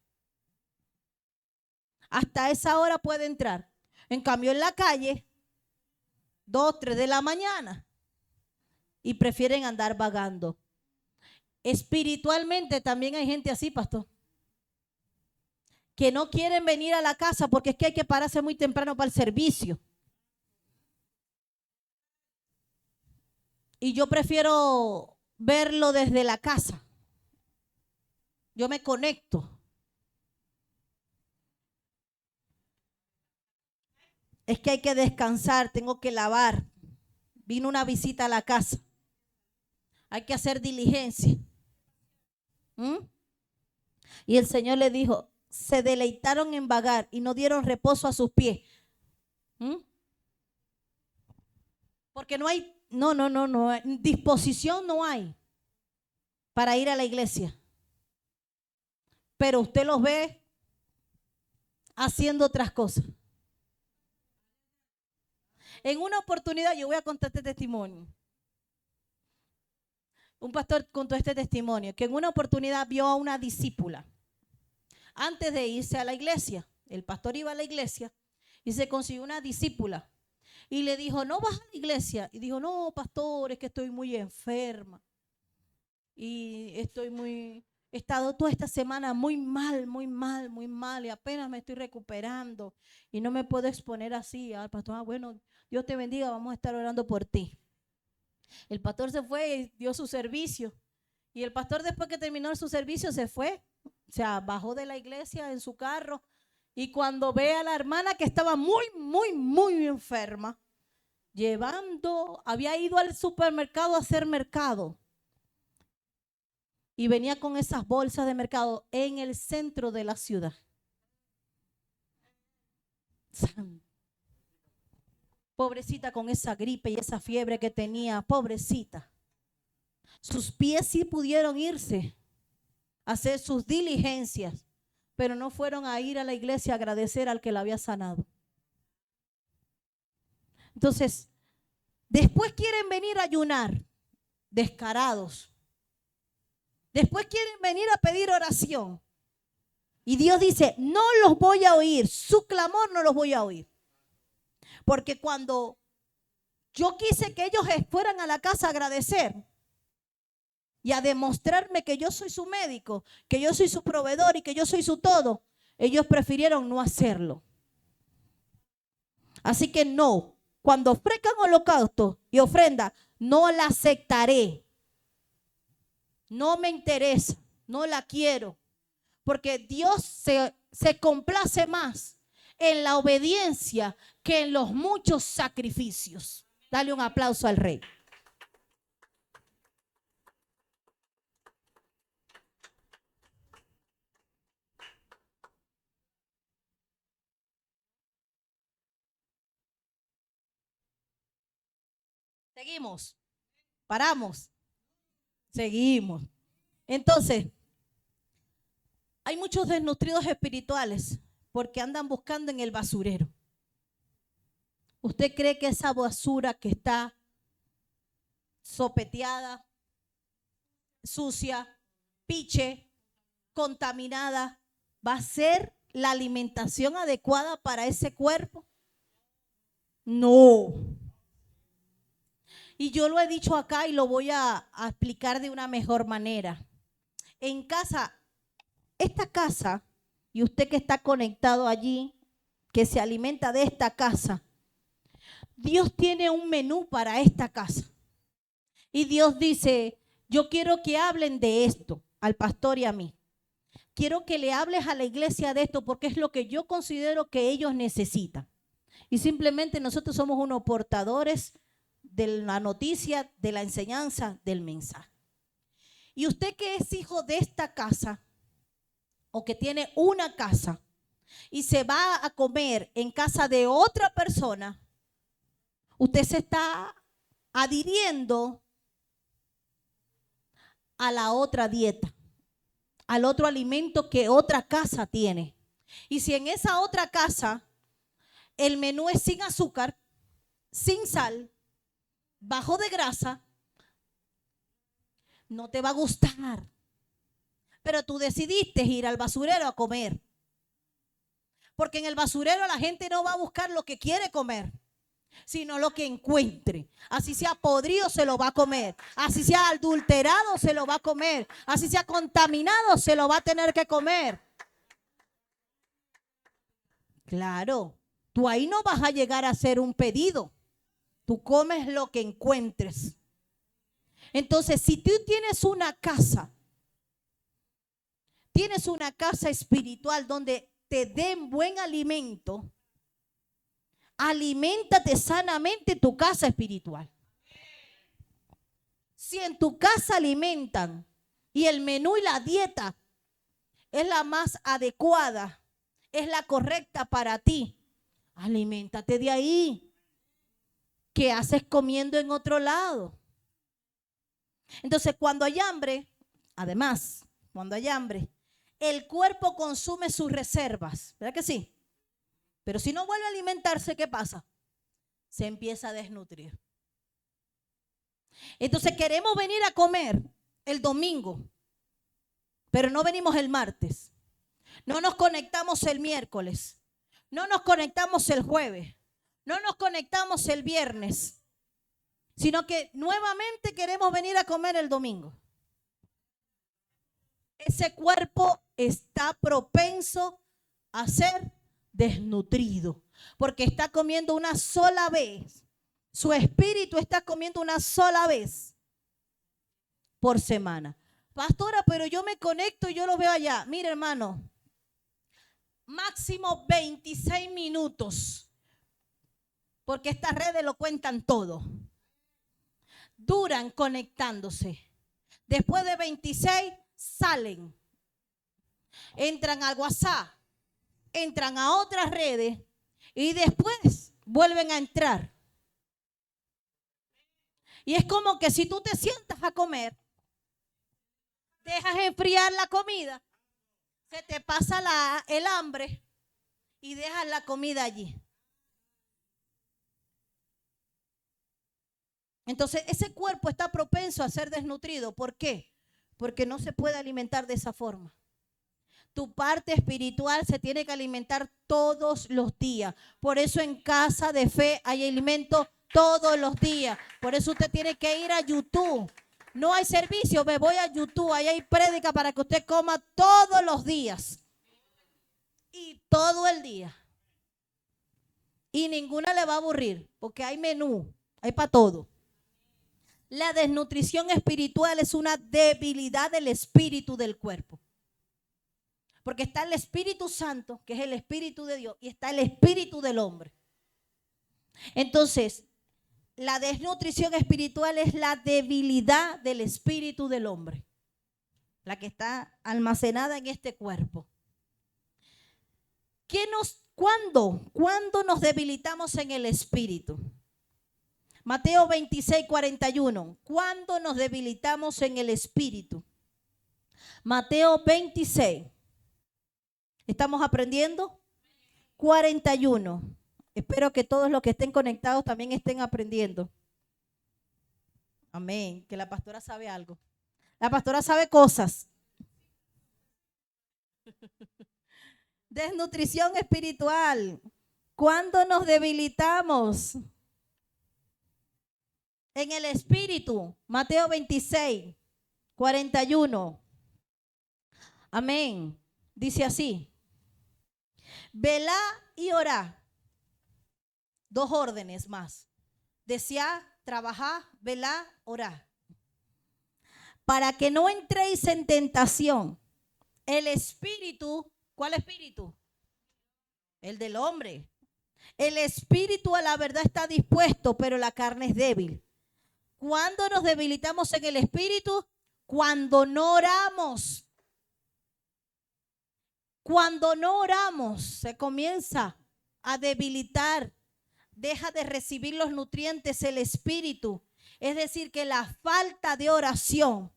hasta esa hora puede entrar. En cambio, en la calle, 2, 3 de la mañana, y prefieren andar vagando. Espiritualmente también hay gente así, pastor, que no quieren venir a la casa porque es que hay que pararse muy temprano para el servicio. Y yo prefiero verlo desde la casa. Yo me conecto. Es que hay que descansar, tengo que lavar. Vino una visita a la casa. Hay que hacer diligencia. Y el Señor le dijo, se deleitaron en vagar y no dieron reposo a sus pies. Porque no hay, no, disposición no hay para ir a la iglesia. Pero usted los ve haciendo otras cosas. En una oportunidad, yo voy a contar este testimonio. Un pastor contó este testimonio, que en una oportunidad vio a una discípula. Antes de irse a la iglesia, el pastor iba a la iglesia y se consiguió una discípula. Y le dijo, ¿no vas a la iglesia? Y dijo, no, pastor, es que estoy muy enferma. Y he estado toda esta semana muy mal. Y apenas me estoy recuperando. Y no me puedo exponer así. Al pastor, bueno, Dios te bendiga, vamos a estar orando por ti. El pastor se fue y dio su servicio. Y el pastor, después que terminó su servicio, se fue. O sea, bajó de la iglesia en su carro. Y cuando ve a la hermana que estaba muy enferma, había ido al supermercado a hacer mercado. Y venía con esas bolsas de mercado en el centro de la ciudad. Pobrecita, con esa gripe y esa fiebre que tenía, pobrecita. Sus pies sí pudieron irse a hacer sus diligencias, pero no fueron a ir a la iglesia a agradecer al que la había sanado. Entonces, después quieren venir a ayunar, descarados. Después quieren venir a pedir oración. Y Dios dice, no los voy a oír, su clamor no los voy a oír. Porque cuando yo quise que ellos fueran a la casa a agradecer y a demostrarme que yo soy su médico, que yo soy su proveedor y que yo soy su todo, ellos prefirieron no hacerlo. Así que no, cuando ofrezcan holocausto y ofrenda, no la aceptaré. No me interesa, no la quiero. Porque Dios se complace más en la obediencia que en los muchos sacrificios. Dale un aplauso al Rey. Seguimos. Paramos. Seguimos. Entonces, hay muchos desnutridos espirituales porque andan buscando en el basurero. ¿Usted cree que esa basura que está sopeteada, sucia, piche, contaminada, va a ser la alimentación adecuada para ese cuerpo? No. Y yo lo he dicho acá y lo voy a explicar de una mejor manera. En casa, esta casa, y usted que está conectado allí, que se alimenta de esta casa, Dios tiene un menú para esta casa. Y Dios dice, yo quiero que hablen de esto, al pastor y a mí. Quiero que le hables a la iglesia de esto porque es lo que yo considero que ellos necesitan. Y simplemente nosotros somos unos portadores de la noticia, de la enseñanza, del mensaje. Y usted que es hijo de esta casa o que tiene una casa y se va a comer en casa de otra persona, usted se está adhiriendo a la otra dieta, al otro alimento que otra casa tiene. Y si en esa otra casa el menú es sin azúcar, sin sal, bajo de grasa, no te va a gustar. Pero tú decidiste ir al basurero a comer. Porque en el basurero la gente no va a buscar lo que quiere comer, sino lo que encuentre. Así sea podrido, se lo va a comer. Así sea adulterado, se lo va a comer. Así sea contaminado, se lo va a tener que comer. Claro, tú ahí no vas a llegar a hacer un pedido. Tú comes lo que encuentres. Entonces, si tú tienes una casa espiritual donde te den buen alimento, aliméntate sanamente tu casa espiritual. Si en tu casa alimentan y el menú y la dieta es la más adecuada, es la correcta para ti, aliméntate de ahí. ¿Qué haces comiendo en otro lado? Entonces, cuando hay hambre, además, cuando hay hambre, el cuerpo consume sus reservas, ¿verdad que sí? Pero si no vuelve a alimentarse, ¿qué pasa? Se empieza a desnutrir. Entonces queremos venir a comer el domingo, pero no venimos el martes. No nos conectamos el miércoles. No nos conectamos el jueves. No nos conectamos el viernes. Sino que nuevamente queremos venir a comer el domingo. Ese cuerpo está propenso a ser desnutrido, porque está comiendo una sola vez. Su espíritu está comiendo una sola vez por semana. Pastora, pero yo me conecto y yo lo veo allá. Mire, hermano, máximo 26 minutos, porque estas redes lo cuentan todo. Duran conectándose. Después de 26 salen, entran al WhatsApp, entran a otras redes y después vuelven a entrar. Y es como que si tú te sientas a comer, dejas enfriar la comida, se te pasa el hambre y dejas la comida allí. Entonces ese cuerpo está propenso a ser desnutrido. ¿Por qué? Porque no se puede alimentar de esa forma. Tu parte espiritual se tiene que alimentar todos los días. Por eso en Casa de Fe hay alimento todos los días. Por eso usted tiene que ir a YouTube. No hay servicio, me voy a YouTube. Ahí hay prédica para que usted coma todos los días. Y todo el día. Y ninguna le va a aburrir, porque hay menú, hay para todo. La desnutrición espiritual es una debilidad del espíritu del cuerpo. Porque está el Espíritu Santo, que es el Espíritu de Dios, y está el Espíritu del hombre. Entonces, la desnutrición espiritual es la debilidad del espíritu del hombre, la que está almacenada en este cuerpo. ¿Cuándo nos debilitamos en el espíritu? Mateo 26, 41. ¿Cuándo nos debilitamos en el espíritu? Mateo 26. ¿Estamos aprendiendo? 41. Espero que todos los que estén conectados también estén aprendiendo. Amén. Que la pastora sabe algo. La pastora sabe cosas. Desnutrición espiritual. ¿Cuándo nos debilitamos? En el espíritu. Mateo 26, 41. Amén. Dice así. Velá y orá. 2 órdenes más. Desear, trabajar, velar, orar. Para que no entréis en tentación. El espíritu, ¿cuál espíritu? El del hombre. El espíritu a la verdad está dispuesto, pero la carne es débil. ¿Cuándo nos debilitamos en el espíritu? Cuando no oramos. Cuando no oramos, se comienza a debilitar. Deja de recibir los nutrientes el espíritu. Es decir, que la falta de oración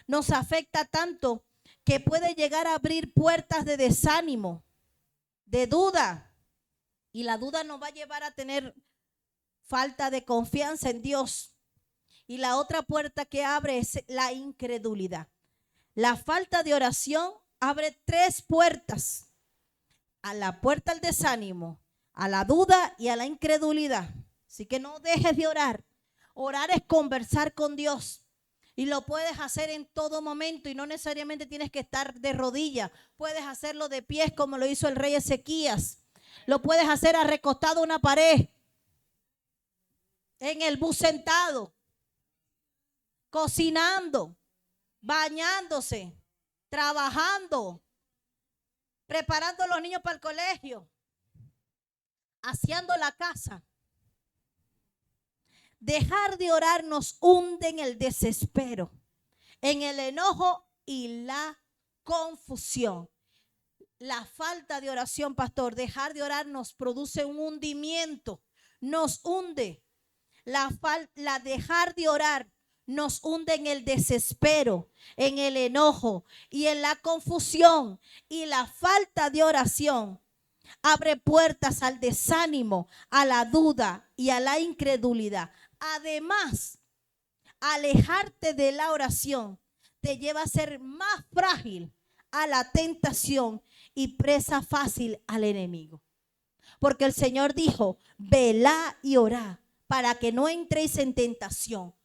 nos afecta tanto que puede llegar a abrir puertas de desánimo, de duda. Y la duda nos va a llevar a tener falta de confianza en Dios. Y la otra puerta que abre es la incredulidad. La falta de oración abre 3 puertas a la puerta al desánimo, a la duda y a la incredulidad. Así que no dejes de orar. Orar es conversar con Dios. Y lo puedes hacer en todo momento y no necesariamente tienes que estar de rodillas. Puedes hacerlo de pies como lo hizo el rey Ezequías. Lo puedes hacer recostado a una pared, en el bus sentado, cocinando, bañándose, trabajando, preparando a los niños para el colegio, haciendo la casa. Dejar de orar nos hunde en el desespero, en el enojo y la confusión. La falta de oración, pastor, dejar de orar nos produce un hundimiento, nos hunde. La dejar de orar nos hunde en el desespero, en el enojo y en la confusión. Y la falta de oración abre puertas al desánimo, a la duda y a la incredulidad. Además, alejarte de la oración te lleva a ser más frágil a la tentación y presa fácil al enemigo. Porque el Señor dijo, velad y orad para que no entréis en tentación.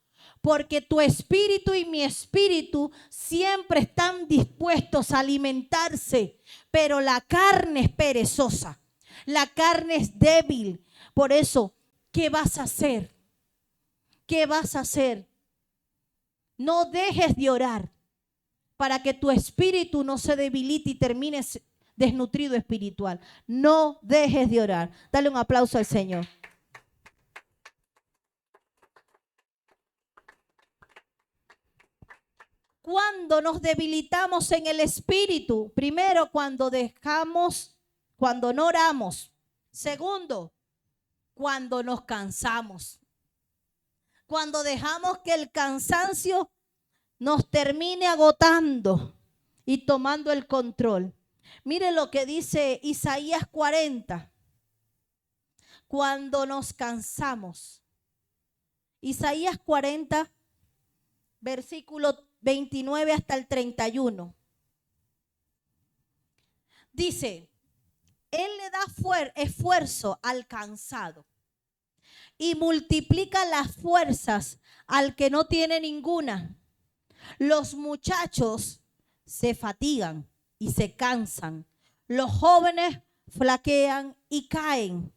Porque tu espíritu y mi espíritu siempre están dispuestos a alimentarse, pero la carne es perezosa, la carne es débil. Por eso, ¿qué vas a hacer? ¿Qué vas a hacer? No dejes de orar para que tu espíritu no se debilite y termines desnutrido espiritual. No dejes de orar. Dale un aplauso al Señor. Cuando nos debilitamos en el espíritu, primero cuando no oramos. Segundo, cuando nos cansamos. Cuando dejamos que el cansancio nos termine agotando y tomando el control. Mire lo que dice Isaías 40. Cuando nos cansamos. Isaías 40, versículo 29 hasta el 31. Dice, Él le da esfuerzo al cansado y multiplica las fuerzas al que no tiene ninguna. Los muchachos se fatigan y se cansan. Los jóvenes flaquean y caen.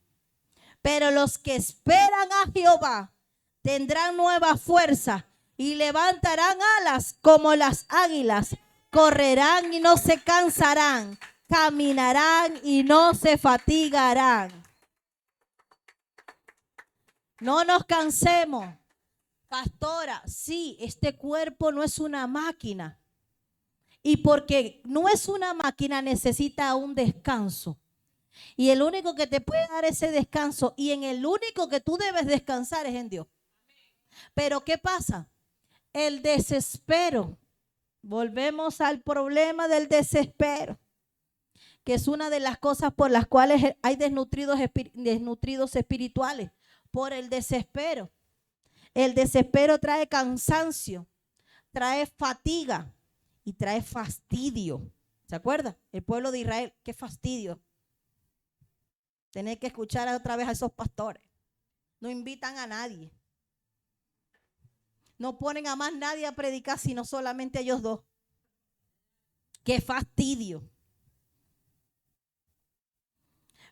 Pero los que esperan a Jehová tendrán nueva fuerza y levantarán alas como las águilas. Correrán y no se cansarán. Caminarán y no se fatigarán. No nos cansemos. Pastora, sí, este cuerpo no es una máquina. Y porque no es una máquina, necesita un descanso. Y el único que te puede dar ese descanso y en el único que tú debes descansar es en Dios. Pero ¿qué pasa? El desespero. Volvemos al problema del desespero, que es una de las cosas por las cuales hay desnutridos espirituales, por el desespero. El desespero trae cansancio, trae fatiga y trae fastidio. ¿Se acuerda? El pueblo de Israel, qué fastidio. Tener que escuchar otra vez a esos pastores. No invitan a nadie. No ponen a más nadie a predicar, sino solamente a ellos dos. Qué fastidio.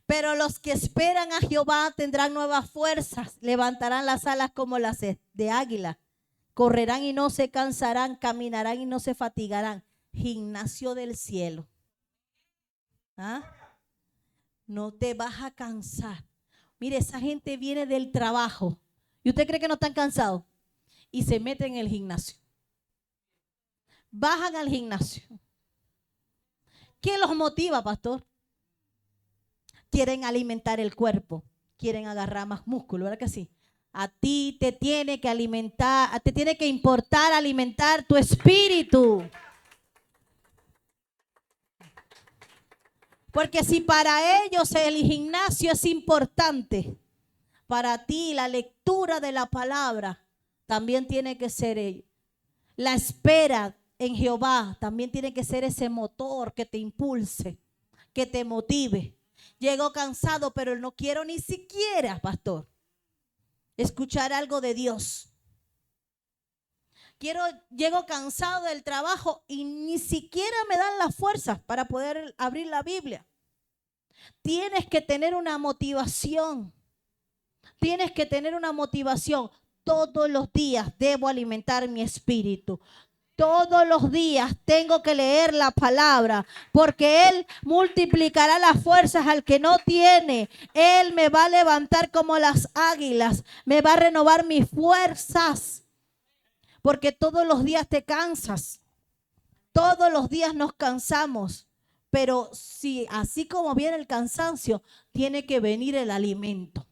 Pero los que esperan a Jehová tendrán nuevas fuerzas, levantarán las alas como las de águila, correrán y no se cansarán, caminarán y no se fatigarán. Gimnasio del cielo. ¿Ah? No te vas a cansar. Mire, esa gente viene del trabajo. ¿Y usted cree que no están cansados? Y se meten en el gimnasio. Bajan al gimnasio. ¿Qué los motiva, pastor? Quieren alimentar el cuerpo. Quieren agarrar más músculo, ¿verdad que sí? A ti te tiene que alimentar, te tiene que importar alimentar tu espíritu. Porque si para ellos el gimnasio es importante, para ti la lectura de la palabra también tiene que ser ello. La espera en Jehová también tiene que ser ese motor que te impulse, que te motive. Llego cansado, pero no quiero ni siquiera, pastor, escuchar algo de Dios. Llego cansado del trabajo y ni siquiera me dan las fuerzas para poder abrir la Biblia. Tienes que tener una motivación. Tienes que tener una motivación. Todos los días debo alimentar mi espíritu. Todos los días tengo que leer la palabra, porque Él multiplicará las fuerzas al que no tiene. Él me va a levantar como las águilas, me va a renovar mis fuerzas, porque todos los días te cansas. Todos los días nos cansamos, pero si así como viene el cansancio, tiene que venir el alimento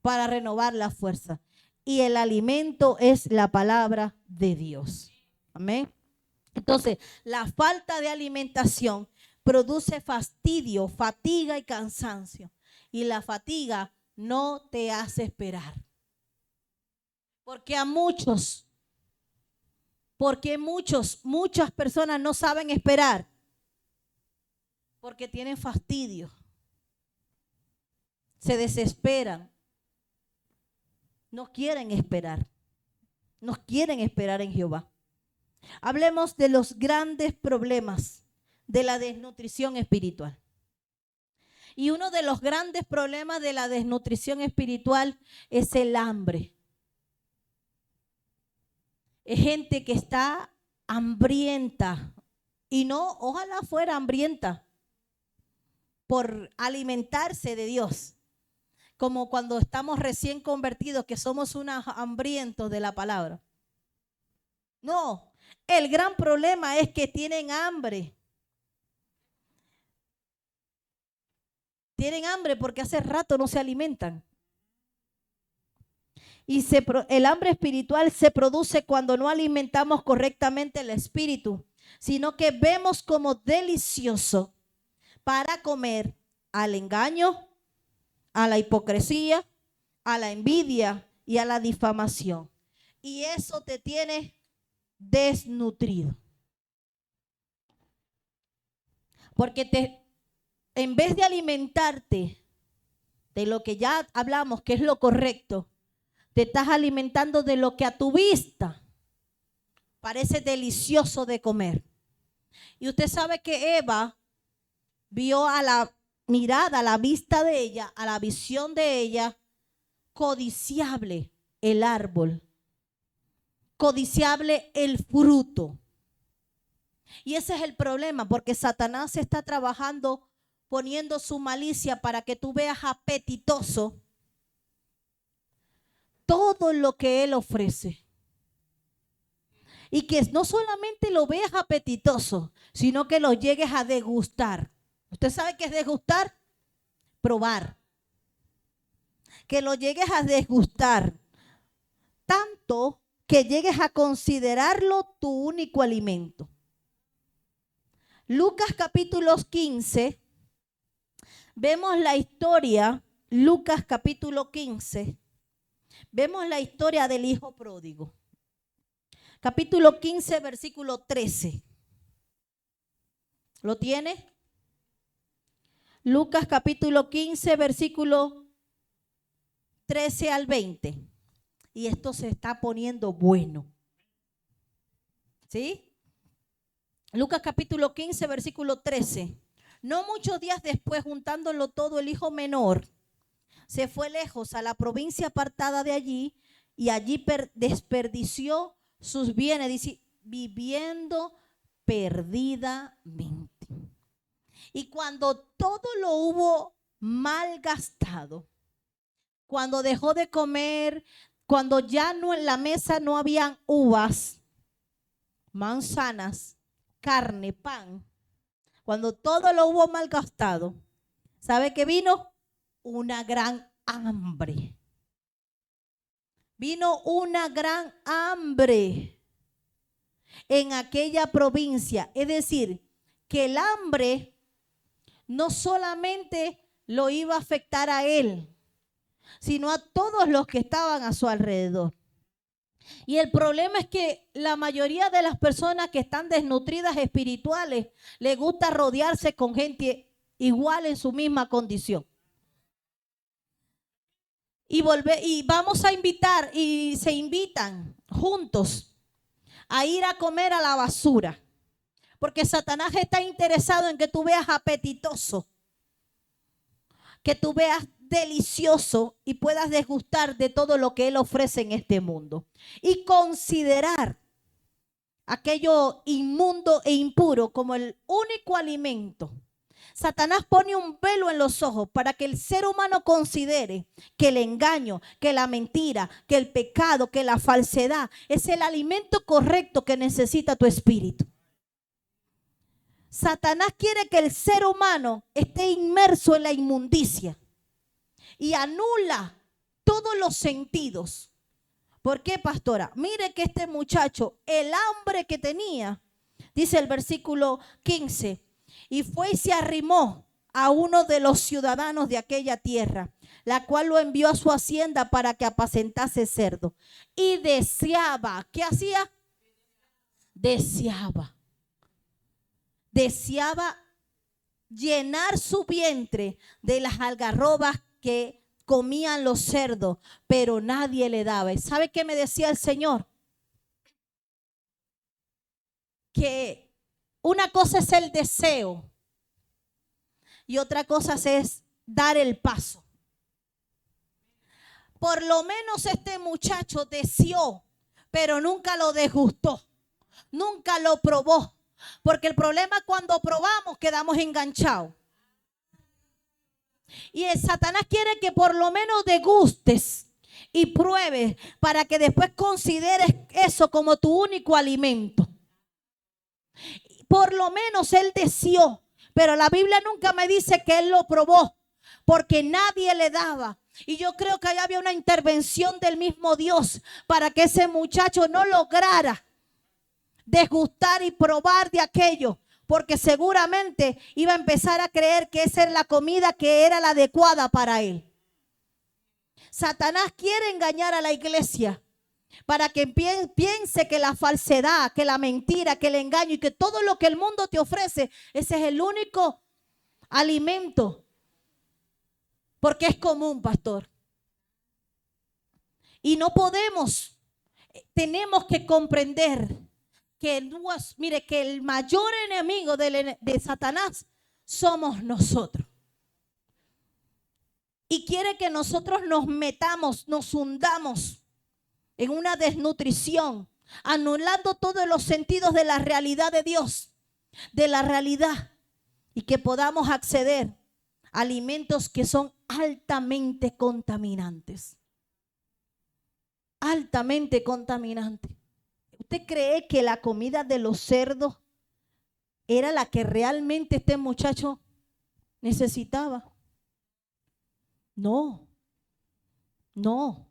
para renovar la fuerza. Y el alimento es la palabra de Dios. Amén. Entonces, la falta de alimentación produce fastidio, fatiga y cansancio. Y la fatiga no te hace esperar. Muchas personas no saben esperar. Porque tienen fastidio. Se desesperan. No quieren esperar. No quieren esperar en Jehová. Hablemos de los grandes problemas de la desnutrición espiritual. Y uno de los grandes problemas de la desnutrición espiritual es el hambre. Es gente que está hambrienta. Y no, ojalá fuera hambrienta por alimentarse de Dios. Como cuando estamos recién convertidos, que somos unos hambrientos de la palabra. No. El gran problema es que tienen hambre. Tienen hambre porque hace rato no se alimentan. Y el hambre espiritual se produce cuando no alimentamos correctamente el espíritu, sino que vemos como delicioso para comer al engaño, a la hipocresía, a la envidia y a la difamación. Y eso te tiene desnutrido. Porque en vez de alimentarte de lo que ya hablamos, que es lo correcto, te estás alimentando de lo que a tu vista parece delicioso de comer. Y usted sabe que Eva vio a la mirada, a la vista de ella, a la visión de ella, codiciable el árbol. Codiciable el fruto. Y ese es el problema, porque Satanás está trabajando, poniendo su malicia para que tú veas apetitoso todo lo que él ofrece. Y que no solamente lo veas apetitoso, sino que lo llegues a degustar. ¿Usted sabe qué es degustar? Probar. Que lo llegues a degustar. Tanto que llegues a considerarlo tu único alimento. Lucas capítulo 15, vemos la historia, Lucas capítulo 15, vemos la historia del hijo pródigo. Capítulo 15, versículo 13. ¿Lo tiene? Lucas capítulo 15, versículo 13 al 20. Y esto se está poniendo bueno. ¿Sí? Lucas capítulo 15, versículo 13. No muchos días después, juntándolo todo, el hijo menor se fue lejos a la provincia apartada de allí y allí desperdició sus bienes, dice, viviendo perdidamente. Y cuando todo lo hubo malgastado, cuando dejó de comer, cuando ya no en la mesa no habían uvas, manzanas, carne, pan, cuando todo lo hubo malgastado, ¿sabe qué vino? Una gran hambre. Vino una gran hambre en aquella provincia. Es decir, que el hambre no solamente lo iba a afectar a él, sino a todos los que estaban a su alrededor. Y el problema es que la mayoría de las personas que están desnutridas espirituales les gusta rodearse con gente igual en su misma condición. Y vamos a invitar, y se invitan juntos a ir a comer a la basura. Porque Satanás está interesado en que tú veas apetitoso, que tú veas delicioso y puedas degustar de todo lo que Él ofrece en este mundo. Y considerar aquello inmundo e impuro como el único alimento. Satanás pone un velo en los ojos para que el ser humano considere que el engaño, que la mentira, que el pecado, que la falsedad es el alimento correcto que necesita tu espíritu. Satanás quiere que el ser humano esté inmerso en la inmundicia y anula todos los sentidos. ¿Por qué, pastora? Mire que este muchacho, el hambre que tenía, dice el versículo 15, y fue y se arrimó a uno de los ciudadanos de aquella tierra, la cual lo envió a su hacienda para que apacentase cerdo. Y deseaba, ¿qué hacía? Deseaba llenar su vientre de las algarrobas que comían los cerdos, pero nadie le daba. ¿Y sabe qué me decía el Señor? Que una cosa es el deseo y otra cosa es dar el paso. Por lo menos este muchacho deseó, pero nunca lo degustó, nunca lo probó. Porque el problema es cuando probamos quedamos enganchados. Y el Satanás quiere que por lo menos degustes y pruebes para que después consideres eso como tu único alimento. Por lo menos él deseó, pero la Biblia nunca me dice que él lo probó, porque nadie le daba. Y yo creo que allá había una intervención del mismo Dios para que ese muchacho no lograra degustar y probar de aquello, porque seguramente iba a empezar a creer que esa era la comida que era la adecuada para él. Satanás quiere engañar a la iglesia para que piense que la falsedad, que la mentira, que el engaño y que todo lo que el mundo te ofrece, ese es el único alimento, porque es común, pastor. Y no podemos, tenemos que comprender que el mayor enemigo de Satanás somos nosotros. Y quiere que nosotros nos metamos, nos hundamos en una desnutrición, anulando todos los sentidos de la realidad de Dios, de la realidad, y que podamos acceder a alimentos que son altamente contaminantes. Altamente contaminantes. ¿Usted cree que la comida de los cerdos era la que realmente este muchacho necesitaba? No, no.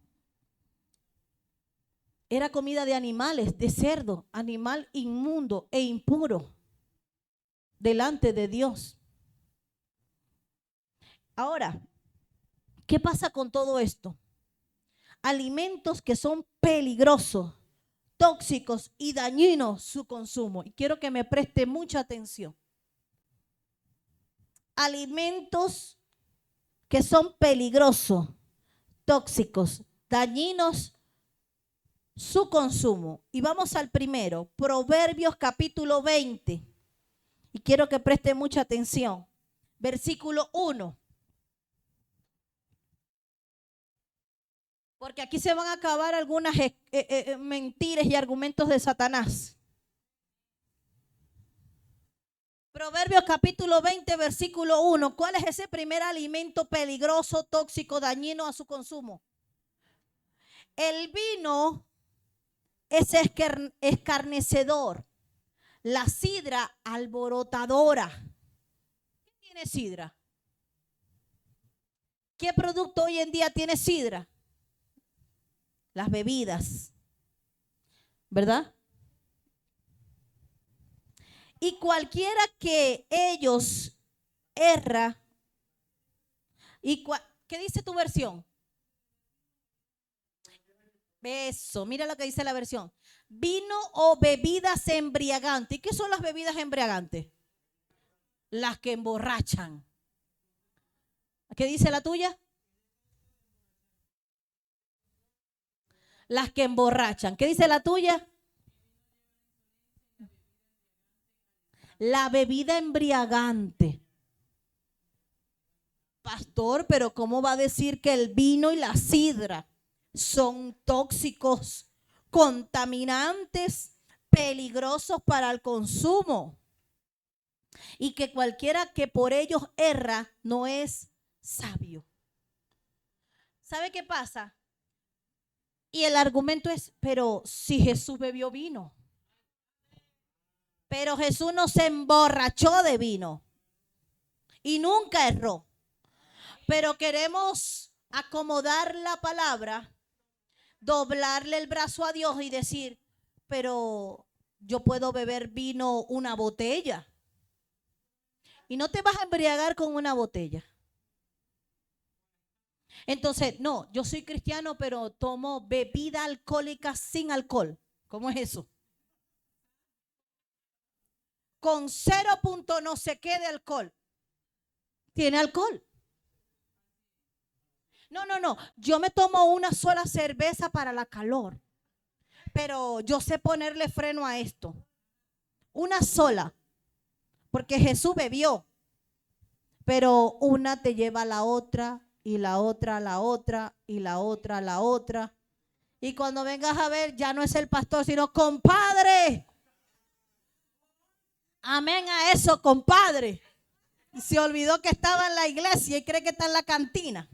Era comida de animales, de cerdo, animal inmundo e impuro delante de Dios. Ahora, ¿qué pasa con todo esto? Alimentos que son peligrosos, tóxicos y dañinos su consumo. Y quiero que me preste mucha atención. Alimentos que son peligrosos, tóxicos, dañinos su consumo. Y vamos al primero, Proverbios capítulo 20. Y quiero que preste mucha atención. Versículo 1. Porque aquí se van a acabar algunas mentiras y argumentos de Satanás. Proverbios capítulo 20, versículo 1. ¿Cuál es ese primer alimento peligroso, tóxico, dañino a su consumo? El vino es escarnecedor. La sidra alborotadora. ¿Qué tiene sidra? ¿Qué producto hoy en día tiene sidra? Las bebidas, ¿verdad? Y cualquiera que ellos erra, ¿qué dice tu versión? Eso, mira lo que dice la versión. Vino o bebidas embriagantes. ¿Y qué son las bebidas embriagantes? Las que emborrachan. ¿Qué dice la tuya? Las que emborrachan. ¿Qué dice la tuya? La bebida embriagante. Pastor, pero ¿cómo va a decir que el vino y la sidra son tóxicos, contaminantes, peligrosos para el consumo? Y que cualquiera que por ellos erra no es sabio. ¿Sabe qué pasa? Y el argumento es, pero si Jesús bebió vino. Pero Jesús no se emborrachó de vino y nunca erró. Pero queremos acomodar la palabra, doblarle el brazo a Dios y decir, pero yo puedo beber vino una botella. Y no te vas a embriagar con una botella. Entonces, no, yo soy cristiano, pero tomo bebida alcohólica sin alcohol. ¿Cómo es eso? Con 0 punto no sé qué de alcohol. ¿Tiene alcohol? No, no, no. Yo me tomo una sola cerveza para la calor. Pero yo sé ponerle freno a esto. Una sola. Porque Jesús bebió. Pero una te lleva a la otra, y la otra a la otra, y la otra a la otra. Y cuando vengas a ver, ya no es el pastor, sino compadre. Amén a eso, compadre. Y se olvidó que estaba en la iglesia y cree que está en la cantina.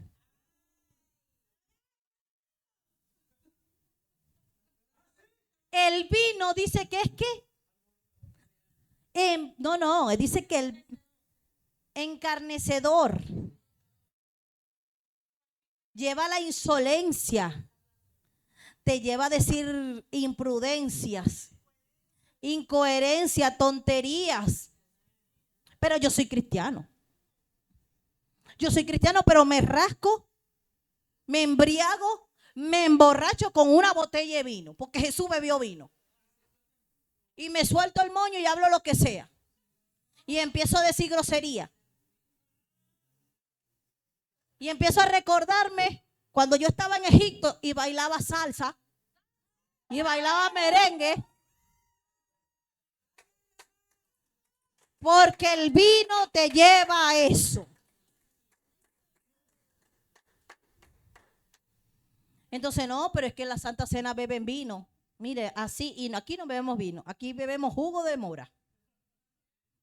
El vino dice que es que, no, dice que el encarnecedor lleva la insolencia, te lleva a decir imprudencias, incoherencia, tonterías. Pero yo soy cristiano. Yo soy cristiano, pero me rasco, me embriago, me emborracho con una botella de vino, porque Jesús bebió vino. Y me suelto el moño y hablo lo que sea. Y empiezo a decir grosería. Y empiezo a recordarme cuando yo estaba en Egipto y bailaba salsa y bailaba merengue. Porque el vino te lleva a eso. Entonces, no, pero es que en la Santa Cena beben vino. Mire, así, y aquí no bebemos vino, aquí bebemos jugo de mora.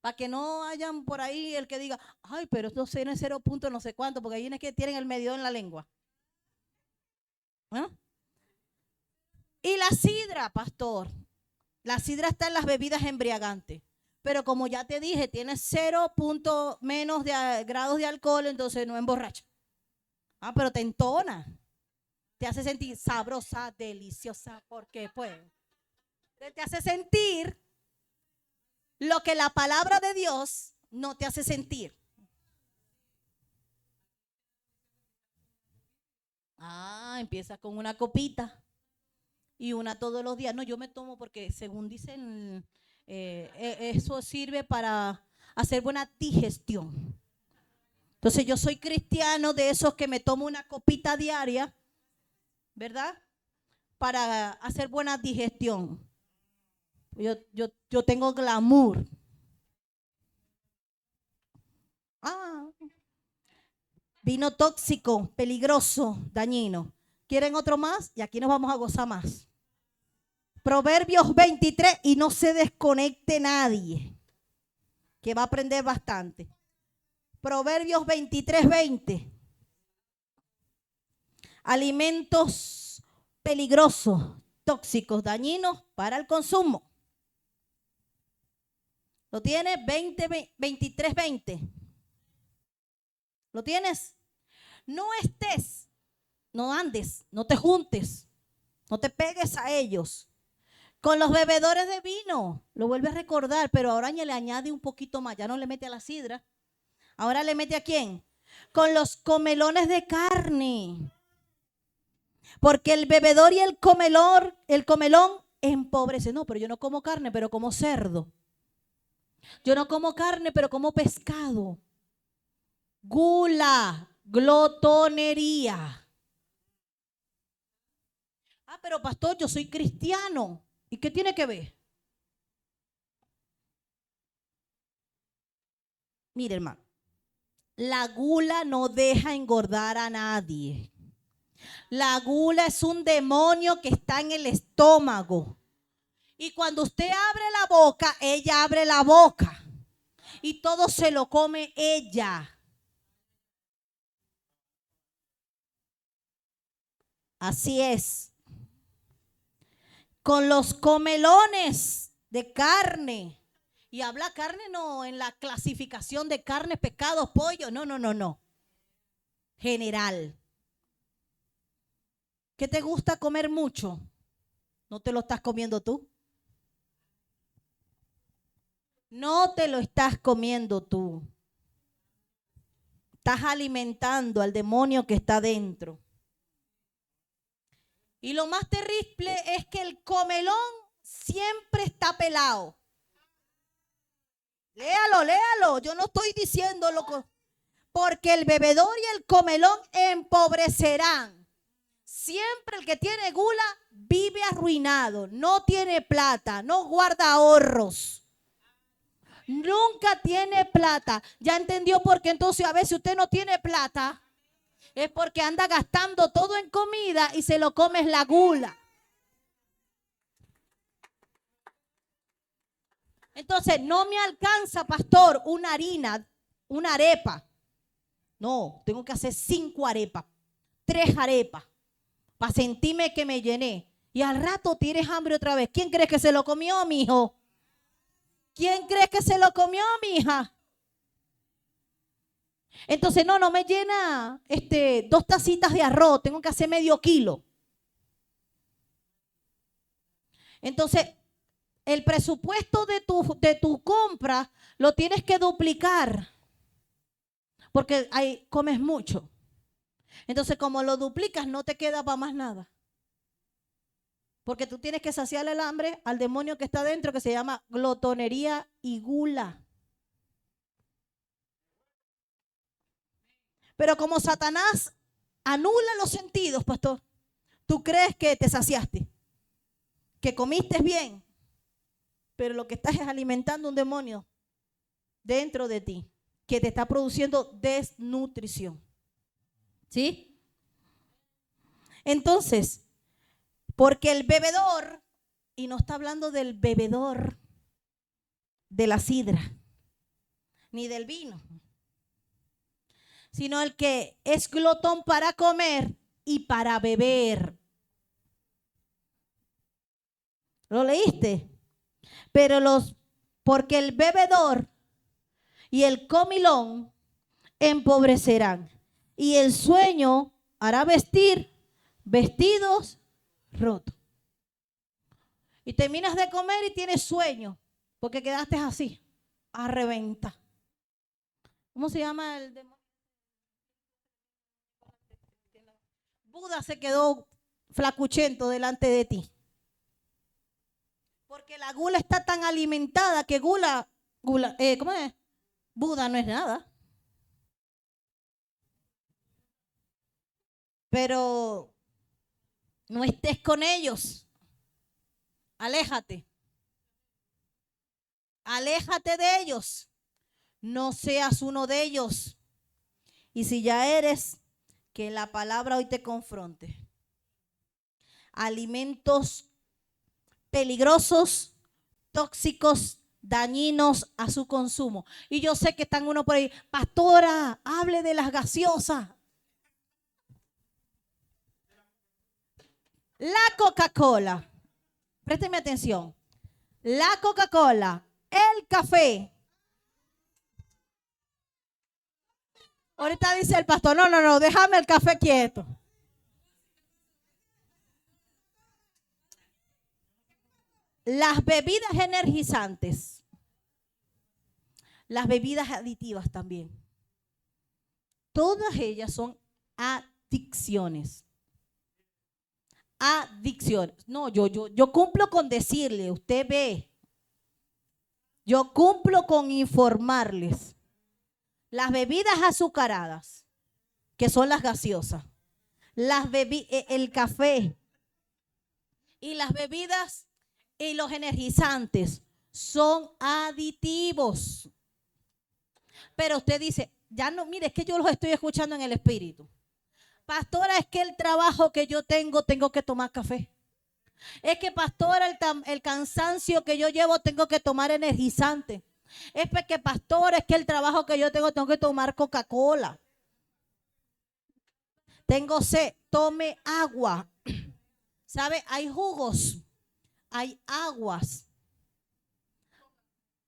Para que no hayan por ahí el que diga, ay, pero esto tiene 0 punto no sé cuánto, porque hay unos que tienen el medio en la lengua. ¿Ah? Y la sidra, pastor. La sidra está en las bebidas embriagantes. Pero como ya te dije, tiene 0 punto menos de grados de alcohol, entonces no emborracha. Ah, pero te entona. Te hace sentir sabrosa, deliciosa, porque pues te hace sentir lo que la palabra de Dios no te hace sentir. Ah, empieza con una copita y una todos los días. No, yo me tomo porque según dicen, eso sirve para hacer buena digestión. Entonces yo soy cristiano de esos que me tomo una copita diaria, ¿verdad? Para hacer buena digestión. Yo tengo glamour. Ah, vino tóxico, peligroso, dañino. ¿Quieren otro más? Y aquí nos vamos a gozar más. Proverbios 23, y no se desconecte nadie, que va a aprender bastante. Proverbios 23, 20. Alimentos peligrosos, tóxicos, dañinos para el consumo. ¿Lo tienes? 23, 20. ¿Lo tienes? No estés, no andes, no te juntes, no te pegues a ellos. Con los bebedores de vino, lo vuelve a recordar, pero ahora ya le añade un poquito más, ya no le mete a la sidra. Ahora le mete ¿a quién? Con los comelones de carne. Porque el bebedor y el comelón empobrece. No, pero yo no como carne, pero como cerdo. Yo no como carne, pero como pescado. Gula, glotonería. Ah, pero pastor, yo soy cristiano. ¿Y qué tiene que ver? Mire, hermano, la gula no deja engordar a nadie. La gula es un demonio que está en el estómago. Y cuando usted abre la boca, ella abre la boca. Y todo se lo come ella. Así es. Con los comelones de carne. Y habla carne no en la clasificación de carne, pescado, pollo. No, no, no, no. General. ¿Qué te gusta comer mucho? ¿No te lo estás comiendo tú? No te lo estás comiendo tú. Estás alimentando al demonio que está dentro. Y lo más terrible es que el comelón siempre está pelado. Léalo, léalo. Yo no estoy diciendo loco. Porque el bebedor y el comelón empobrecerán. Siempre el que tiene gula vive arruinado. No tiene plata, no guarda ahorros. Nunca tiene plata. ¿Ya entendió por qué entonces a veces usted no tiene plata? Es porque anda gastando todo en comida y se lo come la gula. Entonces, no me alcanza, pastor, una harina, una arepa. No, tengo que hacer 5 arepas, 3 arepas, para sentirme que me llené. Y al rato tienes hambre otra vez. ¿Quién crees que se lo comió, mijo? ¿Quién crees que se lo comió, mija? Entonces, no me llena 2 tacitas de arroz, tengo que hacer medio kilo. Entonces, el presupuesto de tu compra lo tienes que duplicar, porque ahí comes mucho. Entonces, como lo duplicas, no te queda para más nada. Porque tú tienes que saciar el hambre al demonio que está dentro, que se llama glotonería y gula. Pero como Satanás anula los sentidos, pastor, tú crees que te saciaste, que comiste bien, pero lo que estás es alimentando un demonio dentro de ti, que te está produciendo desnutrición. ¿Sí? Entonces, porque el bebedor, y no está hablando del bebedor de la sidra, ni del vino, sino el que es glotón para comer y para beber. ¿Lo leíste? Porque el bebedor y el comilón empobrecerán, y el sueño hará vestir vestidos rotos. Y terminas de comer y tienes sueño, porque quedaste así, a reventar. ¿Cómo se llama el demonio? Buda se quedó flacuchento delante de ti. Porque la gula está tan alimentada que ¿cómo es? Buda no es nada. Pero no estés con ellos. Aléjate. Aléjate de ellos. No seas uno de ellos. Y si ya eres, que la palabra hoy te confronte. Alimentos peligrosos, tóxicos, dañinos a su consumo. Y yo sé que están uno por ahí, pastora, hable de las gaseosas. La Coca-Cola, présteme atención, la Coca-Cola, el café. Ahorita dice el pastor, no, déjame el café quieto. Las bebidas energizantes, las bebidas aditivas también, todas ellas son adicciones. Adicciones. No, yo cumplo con decirle, usted ve. Yo cumplo con informarles. Las bebidas azucaradas, que son las gaseosas, el café y las bebidas y los energizantes son aditivos. Pero usted dice, ya no, mire, es que yo los estoy escuchando en el espíritu. Pastora, es que el trabajo que yo tengo que tomar café. Es que, pastora, el cansancio que yo llevo, tengo que tomar energizante. Es que, pastora, es que el trabajo que yo tengo que tomar Coca-Cola. Tengo sed, tome agua. ¿Sabe? Hay jugos, hay aguas.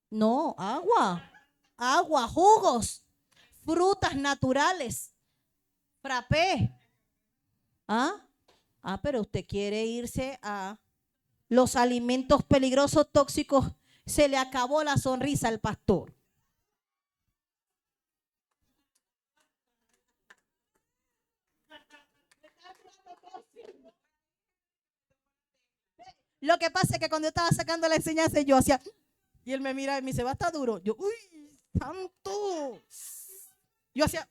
No, agua, jugos, frutas naturales, frappé. ¿Ah? Pero usted quiere irse a los alimentos peligrosos, tóxicos. Se le acabó la sonrisa al pastor. Lo que pasa es que cuando yo estaba sacando la enseñanza, yo hacía, y él me mira y me dice, va a estar duro. Yo, uy, santo. Yo hacía.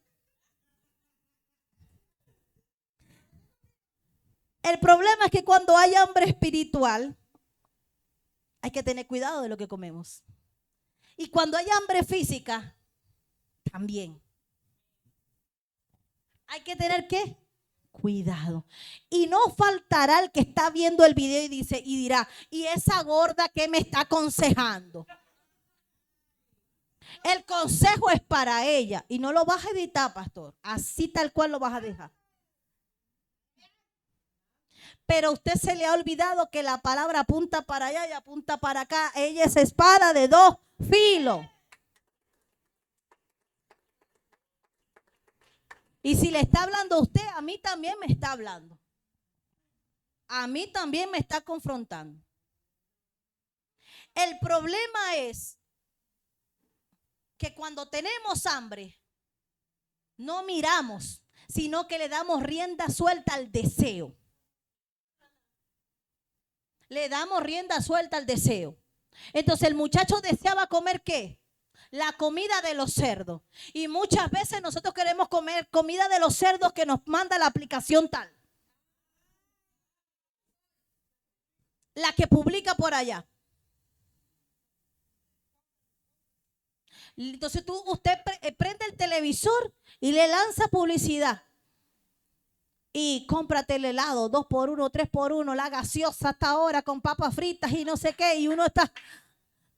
El problema es que cuando hay hambre espiritual, hay que tener cuidado de lo que comemos. Y cuando hay hambre física, también. Hay que tener ¿qué? Cuidado. Y no faltará el que está viendo el video y dirá, ¿y esa gorda qué me está aconsejando? El consejo es para ella y no lo vas a editar, pastor. Así tal cual lo vas a dejar. Pero a usted se le ha olvidado que la palabra apunta para allá y apunta para acá. Ella es espada de dos filos. Y si le está hablando a usted, a mí también me está hablando. A mí también me está confrontando. El problema es que cuando tenemos hambre, no miramos, sino que le damos rienda suelta al deseo. Le damos rienda suelta al deseo. Entonces el muchacho deseaba comer ¿qué? La comida de los cerdos. Y muchas veces nosotros queremos comer comida de los cerdos que nos manda la aplicación tal. La que publica por allá. Entonces usted prende el televisor y le lanza publicidad. Y cómprate el helado, 2x1, 3x1, la gaseosa hasta ahora con papas fritas y no sé qué. Y uno está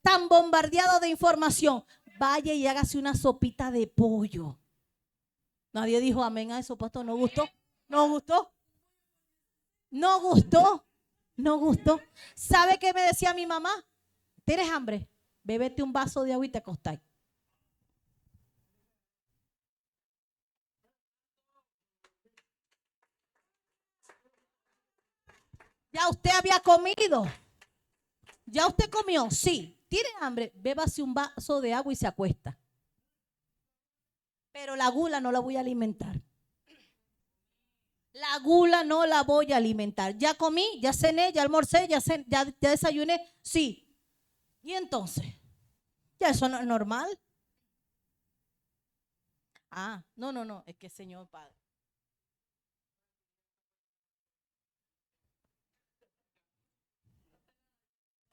tan bombardeado de información. Vaya y hágase una sopita de pollo. Nadie dijo amén a eso, pastor. ¿No gustó? ¿No gustó? ¿No gustó? ¿No gustó? ¿Sabe qué me decía mi mamá? ¿Tienes hambre? Bébete un vaso de agua y te acostáis. Ya usted había comido. ¿Ya usted comió? Sí. ¿Tiene hambre? Bébase un vaso de agua y se acuesta. Pero la gula no la voy a alimentar. La gula no la voy a alimentar. ¿Ya comí? ¿Ya cené? ¿Ya almorcé? ¿Ya desayuné? Sí. ¿Y entonces? ¿Ya eso no es normal? No. Es que Señor Padre.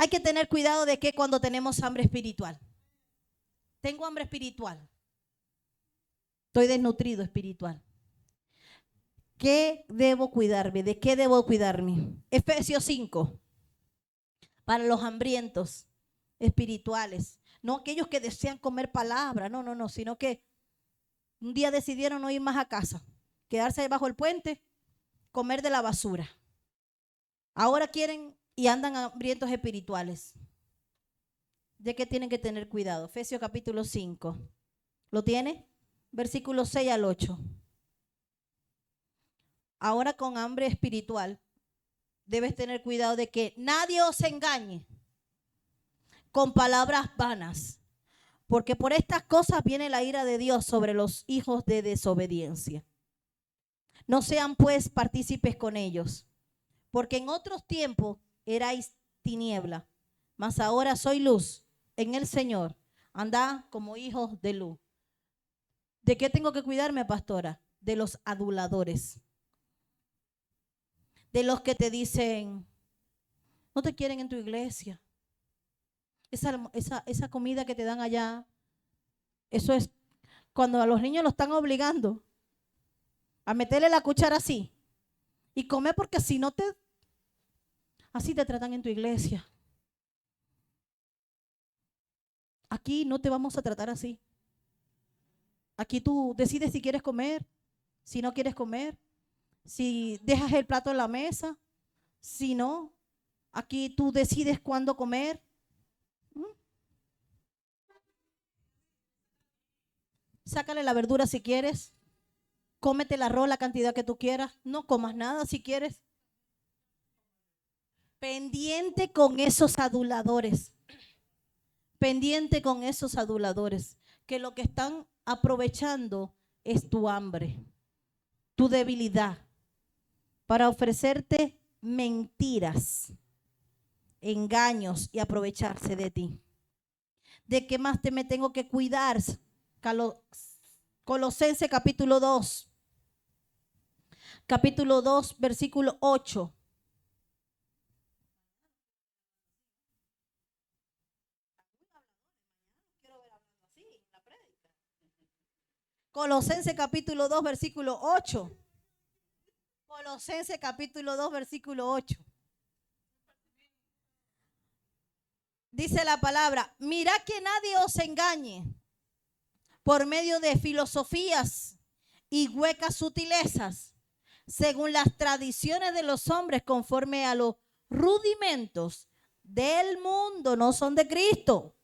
Hay que tener cuidado de que cuando tenemos hambre espiritual. Tengo hambre espiritual. Estoy desnutrido espiritual. ¿Qué debo cuidarme? ¿De qué debo cuidarme? Efesios 5. Para los hambrientos espirituales. No aquellos que desean comer palabra. No. Sino que un día decidieron no ir más a casa. Quedarse debajo del puente. Comer de la basura. Ahora quieren y andan hambrientos espirituales. ¿De qué tienen que tener cuidado? Efesios capítulo 5. ¿Lo tiene? Versículos 6 al 8. Ahora con hambre espiritual, debes tener cuidado de que nadie os engañe con palabras vanas, porque por estas cosas viene la ira de Dios sobre los hijos de desobediencia. No sean pues partícipes con ellos, porque en otros tiempos erais tiniebla, mas ahora soy luz en el Señor. Andad como hijos de luz. ¿De qué tengo que cuidarme, pastora? de los aduladores, de los que te dicen, no te quieren en tu iglesia. Esa comida que te dan allá, eso es cuando a los niños los están obligando a meterle la cuchara así y comer, porque si no así te tratan en tu iglesia. Aquí no te vamos a tratar así. Aquí tú decides si quieres comer, si no quieres comer, si dejas el plato en la mesa, si no, aquí tú decides cuándo comer. Sácale la verdura si quieres, cómete el arroz la cantidad que tú quieras, no comas nada si quieres. Pendiente con esos aduladores, pendiente con esos aduladores, que lo que están aprovechando es tu hambre, tu debilidad, para ofrecerte mentiras, engaños y aprovecharse de ti. ¿De qué más me tengo que cuidar? Colosenses capítulo 2, versículo 8. Colosenses capítulo 2, versículo 8. Colosenses capítulo 2, versículo 8. Dice la palabra, mirad que nadie os engañe por medio de filosofías y huecas sutilezas, según las tradiciones de los hombres, conforme a los rudimentos del mundo, no son de Cristo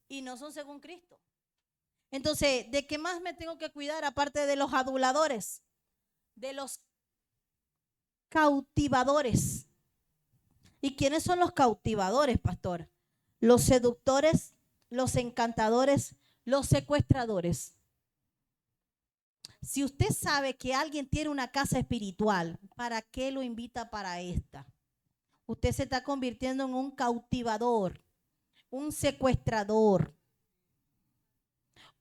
y no son según Cristo. Entonces, ¿de qué más me tengo que cuidar aparte de los aduladores? De los cautivadores. ¿Y quiénes son los cautivadores, pastor? Los seductores, los encantadores, los secuestradores. Si usted sabe que alguien tiene una casa espiritual, ¿para qué lo invita para esta? Usted se está convirtiendo en un cautivador, un secuestrador.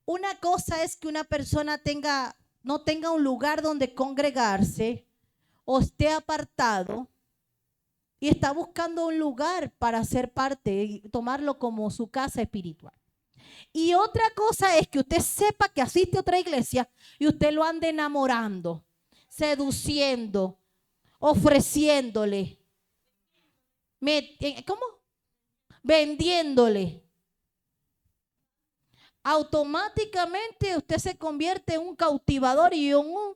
Una cosa es que una persona no tenga un lugar donde congregarse o esté apartado y está buscando un lugar para ser parte y tomarlo como su casa espiritual. Y otra cosa es que usted sepa que asiste a otra iglesia y usted lo ande enamorando, seduciendo, ofreciéndole. ¿Cómo? Vendiéndole. Automáticamente usted se convierte en un cautivador y un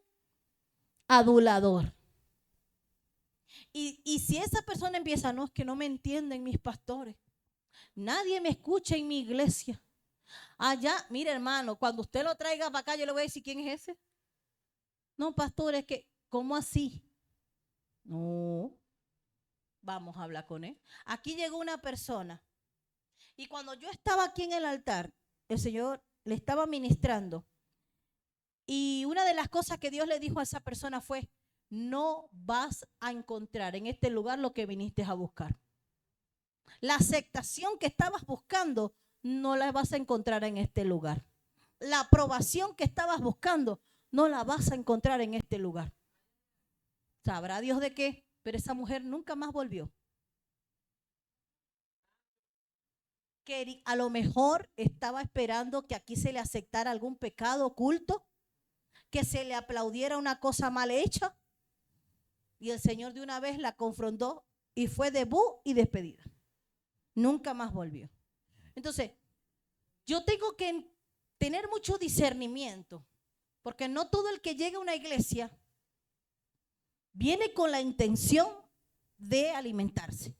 adulador. Y si esa persona empieza, no, es que no me entienden mis pastores, nadie me escucha en mi iglesia. Allá, mire hermano, cuando usted lo traiga para acá, yo le voy a decir, ¿quién es ese? No, pastor, es que, ¿cómo así? No, vamos a hablar con él. Aquí llegó una persona y cuando yo estaba aquí en el altar, el Señor le estaba ministrando y una de las cosas que Dios le dijo a esa persona fue, no vas a encontrar en este lugar lo que viniste a buscar. La aceptación que estabas buscando no la vas a encontrar en este lugar. La aprobación que estabas buscando no la vas a encontrar en este lugar. ¿Sabrá Dios de qué? Pero esa mujer nunca más volvió. Que a lo mejor estaba esperando que aquí se le aceptara algún pecado oculto, que se le aplaudiera una cosa mal hecha. Y el Señor de una vez la confrontó y fue debut y despedida. Nunca más volvió. Entonces, yo tengo que tener mucho discernimiento, porque no todo el que llega a una iglesia viene con la intención de alimentarse.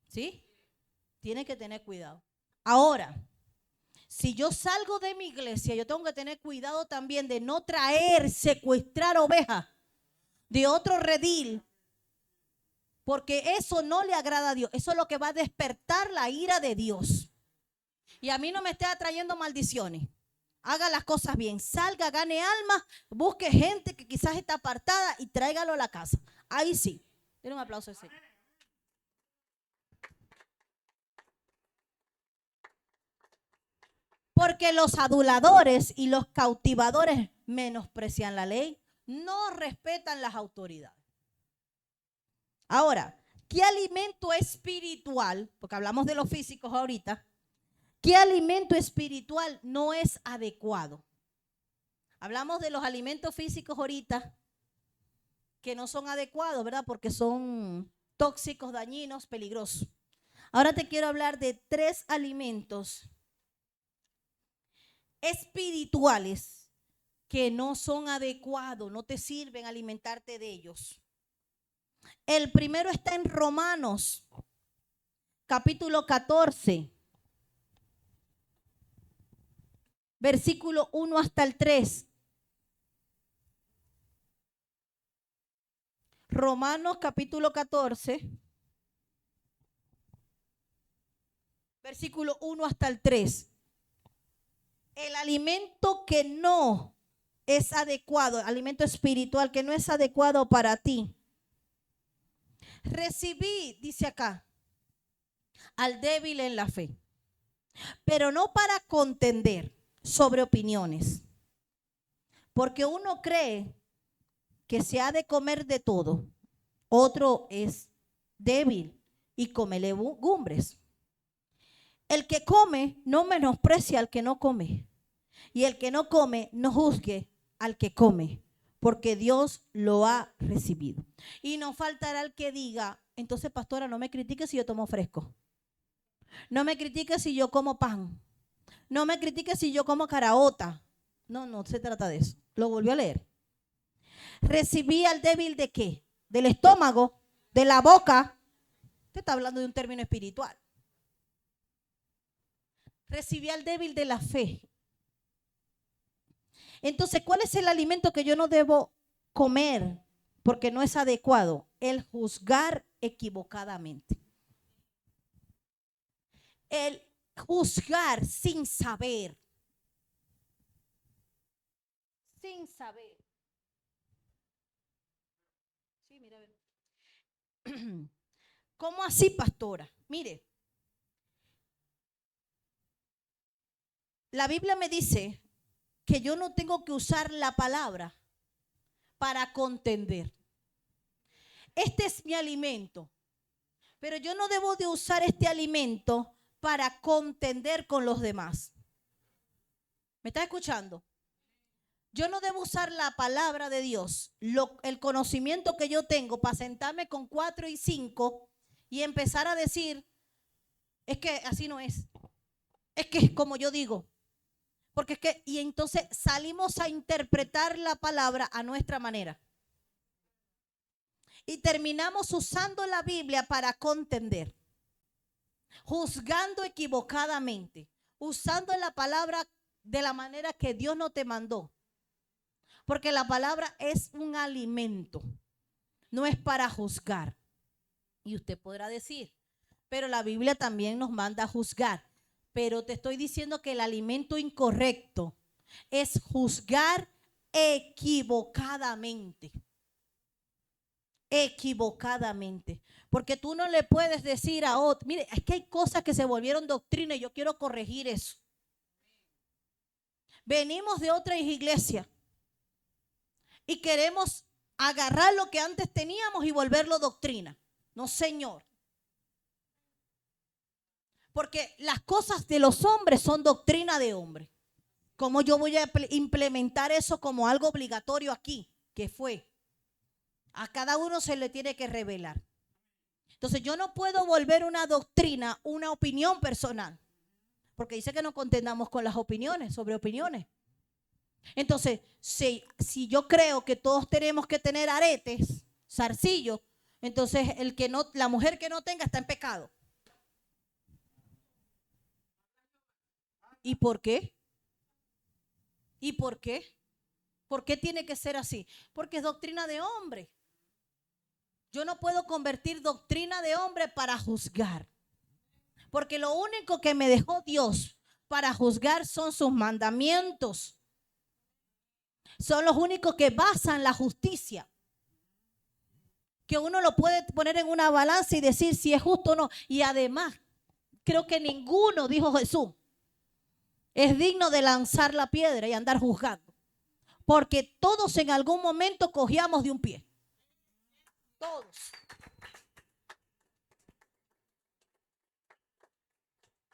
¿Sí? Tiene que tener cuidado. Ahora, si yo salgo de mi iglesia, yo tengo que tener cuidado también de no traer, secuestrar ovejas de otro redil, porque eso no le agrada a Dios. Eso es lo que va a despertar la ira de Dios. Y a mí no me esté atrayendo maldiciones. Haga las cosas bien, salga, gane almas, busque gente que quizás está apartada y tráigalo a la casa. Ahí sí. Denle un aplauso al Señor. ¿Por Porque los aduladores y los cautivadores menosprecian la ley, no respetan las autoridades. Ahora, ¿qué alimento espiritual? Porque hablamos de los físicos ahorita. ¿Qué alimento espiritual no es adecuado? Hablamos de los alimentos físicos ahorita que no son adecuados, ¿verdad? Porque son tóxicos, dañinos, peligrosos. Ahora te quiero hablar de 3 alimentos espirituales que no son adecuados, no te sirven alimentarte de ellos. El primero está en Romanos, capítulo 14, versículo 1 hasta el 3. Romanos, capítulo 14, versículo 1 hasta el 3. El alimento que no es adecuado, alimento espiritual que no es adecuado para ti. Recibí, dice acá, al débil en la fe, pero no para contender sobre opiniones, porque uno cree que se ha de comer de todo, otro es débil y come legumbres. El que come no menosprecia al que no come, y el que no come no juzgue al que come, porque Dios lo ha recibido. Y no faltará el que diga, entonces pastora, no me critique si yo tomo fresco, no me critique si yo como pan, no me critique si yo como caraota. No se trata de eso. Lo volvió a leer. Recibí al débil ¿de qué? Del estómago, de la boca. Usted está hablando de un término espiritual. Recibí al débil de la fe. Entonces, ¿cuál es el alimento que yo no debo comer porque no es adecuado? El juzgar equivocadamente. El juzgar sin saber. Sin saber. Sí, mira, a ver. ¿Cómo así, pastora? Mire, la Biblia me dice que yo no tengo que usar la palabra para contender. Este es mi alimento, pero yo no debo de usar este alimento para contender con los demás. ¿Me está escuchando? Yo no debo usar la palabra de Dios, el conocimiento que yo tengo para sentarme con 4 y 5 y empezar a decir, es que así no es como yo digo. Porque es que, y entonces salimos a interpretar la palabra a nuestra manera. Y terminamos usando la Biblia para contender, juzgando equivocadamente, usando la palabra de la manera que Dios no te mandó. Porque la palabra es un alimento, no es para juzgar. Y usted podrá decir, pero la Biblia también nos manda a juzgar. Pero te estoy diciendo que el alimento incorrecto es juzgar equivocadamente. Equivocadamente. Porque tú no le puedes decir a otro, mire, es que hay cosas que se volvieron doctrina y yo quiero corregir eso. Venimos de otra iglesia y queremos agarrar lo que antes teníamos y volverlo doctrina. No, señor. Porque las cosas de los hombres son doctrina de hombre. ¿Cómo yo voy a implementar eso como algo obligatorio aquí? ¿Qué fue? A cada uno se le tiene que revelar. Entonces yo no puedo volver una doctrina, una opinión personal. Porque dice que no contendamos con las opiniones, sobre opiniones. Entonces, si yo creo que todos tenemos que tener aretes, zarcillos, entonces la mujer que no tenga está en pecado. ¿Y por qué? ¿Y por qué? ¿Por qué tiene que ser así? Porque es doctrina de hombre. Yo no puedo convertir doctrina de hombre para juzgar. Porque lo único que me dejó Dios para juzgar son sus mandamientos. Son los únicos que basan la justicia. Que uno lo puede poner en una balanza y decir si es justo o no. Y además, creo que ninguno, dijo Jesús, es digno de lanzar la piedra y andar juzgando. Porque todos en algún momento cogíamos de un pie. Todos.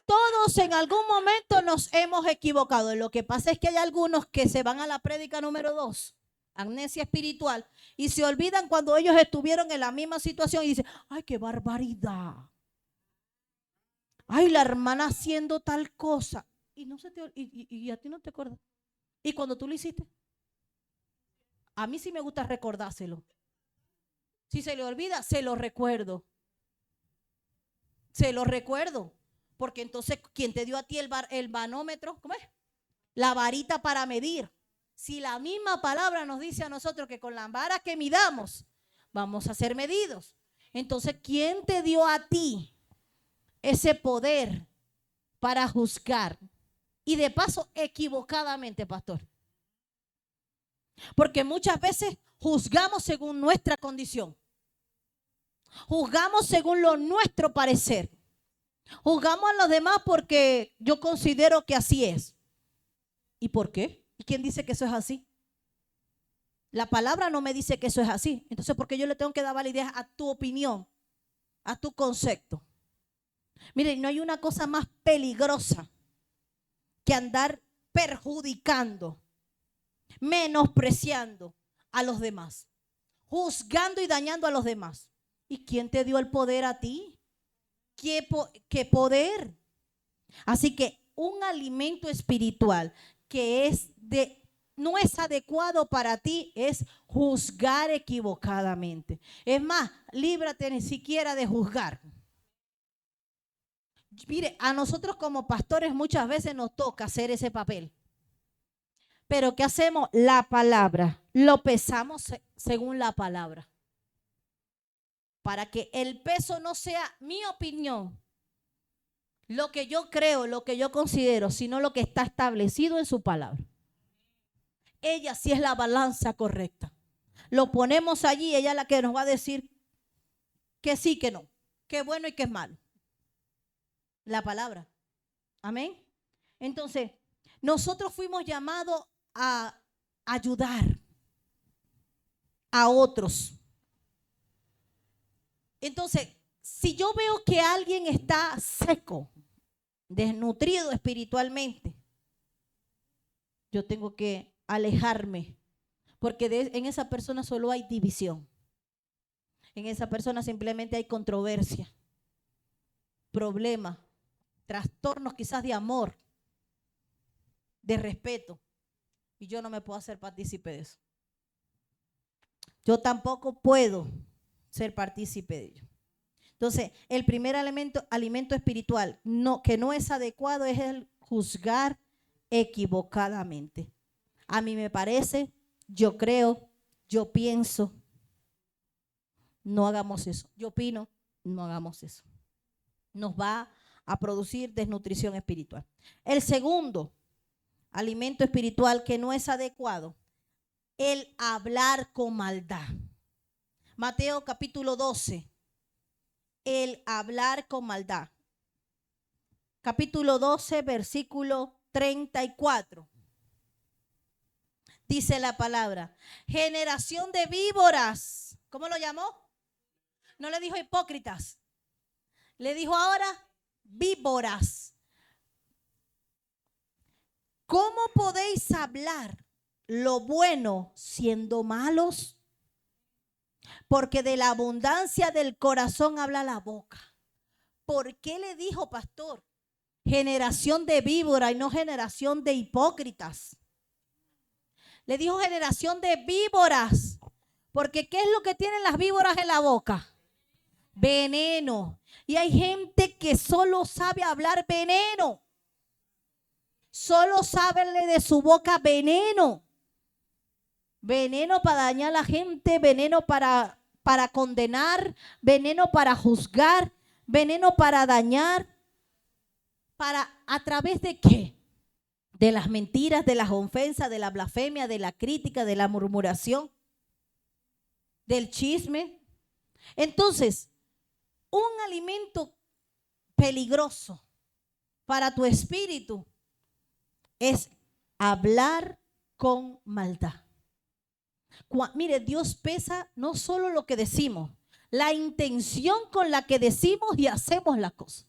Todos en algún momento nos hemos equivocado. Lo que pasa es que hay algunos que se van a la prédica número 2, amnesia espiritual, y se olvidan cuando ellos estuvieron en la misma situación y dicen, ay, qué barbaridad. Ay, la hermana haciendo tal cosa. Y, no se te, y a ti no te acuerdas. Y cuando tú lo hiciste, a mí sí me gusta recordárselo. Si se le olvida, se lo recuerdo. Se lo recuerdo. Porque entonces, ¿quién te dio a ti el manómetro? ¿Cómo es? La varita para medir. Si la misma palabra nos dice a nosotros que con la vara que midamos, vamos a ser medidos. Entonces, ¿quién te dio a ti ese poder para juzgar? Y de paso, equivocadamente, pastor. Porque muchas veces juzgamos según nuestra condición. Juzgamos según lo nuestro parecer. Juzgamos a los demás porque yo considero que así es. ¿Y por qué? ¿Y quién dice que eso es así? La palabra no me dice que eso es así. Entonces, ¿por qué yo le tengo que dar validez a tu opinión, a tu concepto? Miren, no hay una cosa más peligrosa que andar perjudicando, menospreciando a los demás, juzgando y dañando a los demás. ¿Y quién te dio el poder a ti? ¿Qué poder? Así que un alimento espiritual que no es adecuado para ti es juzgar equivocadamente. Es más, líbrate ni siquiera de juzgar. Mire, a nosotros como pastores muchas veces nos toca hacer ese papel. Pero ¿qué hacemos? La palabra. Lo pesamos según la palabra. Para que el peso no sea mi opinión, lo que yo creo, lo que yo considero, sino lo que está establecido en su palabra. Ella sí es la balanza correcta. Lo ponemos allí, ella es la que nos va a decir que sí, que no, que es bueno y que es malo. La palabra. Amén. Entonces, nosotros fuimos llamados a ayudar a otros. Entonces, si yo veo que alguien está seco, desnutrido espiritualmente, yo tengo que alejarme, porque en esa persona solo hay división. En esa persona simplemente hay controversia, problemas, trastornos quizás de amor, de respeto. Y yo no me puedo hacer partícipe de eso. Yo tampoco puedo ser partícipe de ello. Entonces, el primer alimento espiritual que no es adecuado es el juzgar equivocadamente. A mí me parece, yo creo, yo pienso. No hagamos eso. Yo opino, no hagamos eso. Nos va a producir desnutrición espiritual. El segundo alimento espiritual que no es adecuado, el hablar con maldad. Mateo capítulo 12, el hablar con maldad. Capítulo 12, versículo 34. Dice la palabra, generación de víboras. ¿Cómo lo llamó? No le dijo hipócritas. Le dijo ahora víboras. ¿Cómo podéis hablar lo bueno siendo malos? Porque de la abundancia del corazón habla la boca. ¿Por qué le dijo, pastor, generación de víbora y no generación de hipócritas? Le dijo generación de víboras. Porque ¿qué es lo que tienen las víboras en la boca? Veneno. Y hay gente que solo sabe hablar veneno. Solo sabe de su boca veneno. Veneno para dañar a la gente, veneno para condenar, veneno para juzgar, veneno para dañar. ¿A través de qué? De las mentiras, de las ofensas, de la blasfemia, de la crítica, de la murmuración, del chisme. Entonces, un alimento peligroso para tu espíritu es hablar con maldad. Mire, Dios pesa no solo lo que decimos, la intención con la que decimos y hacemos las cosas.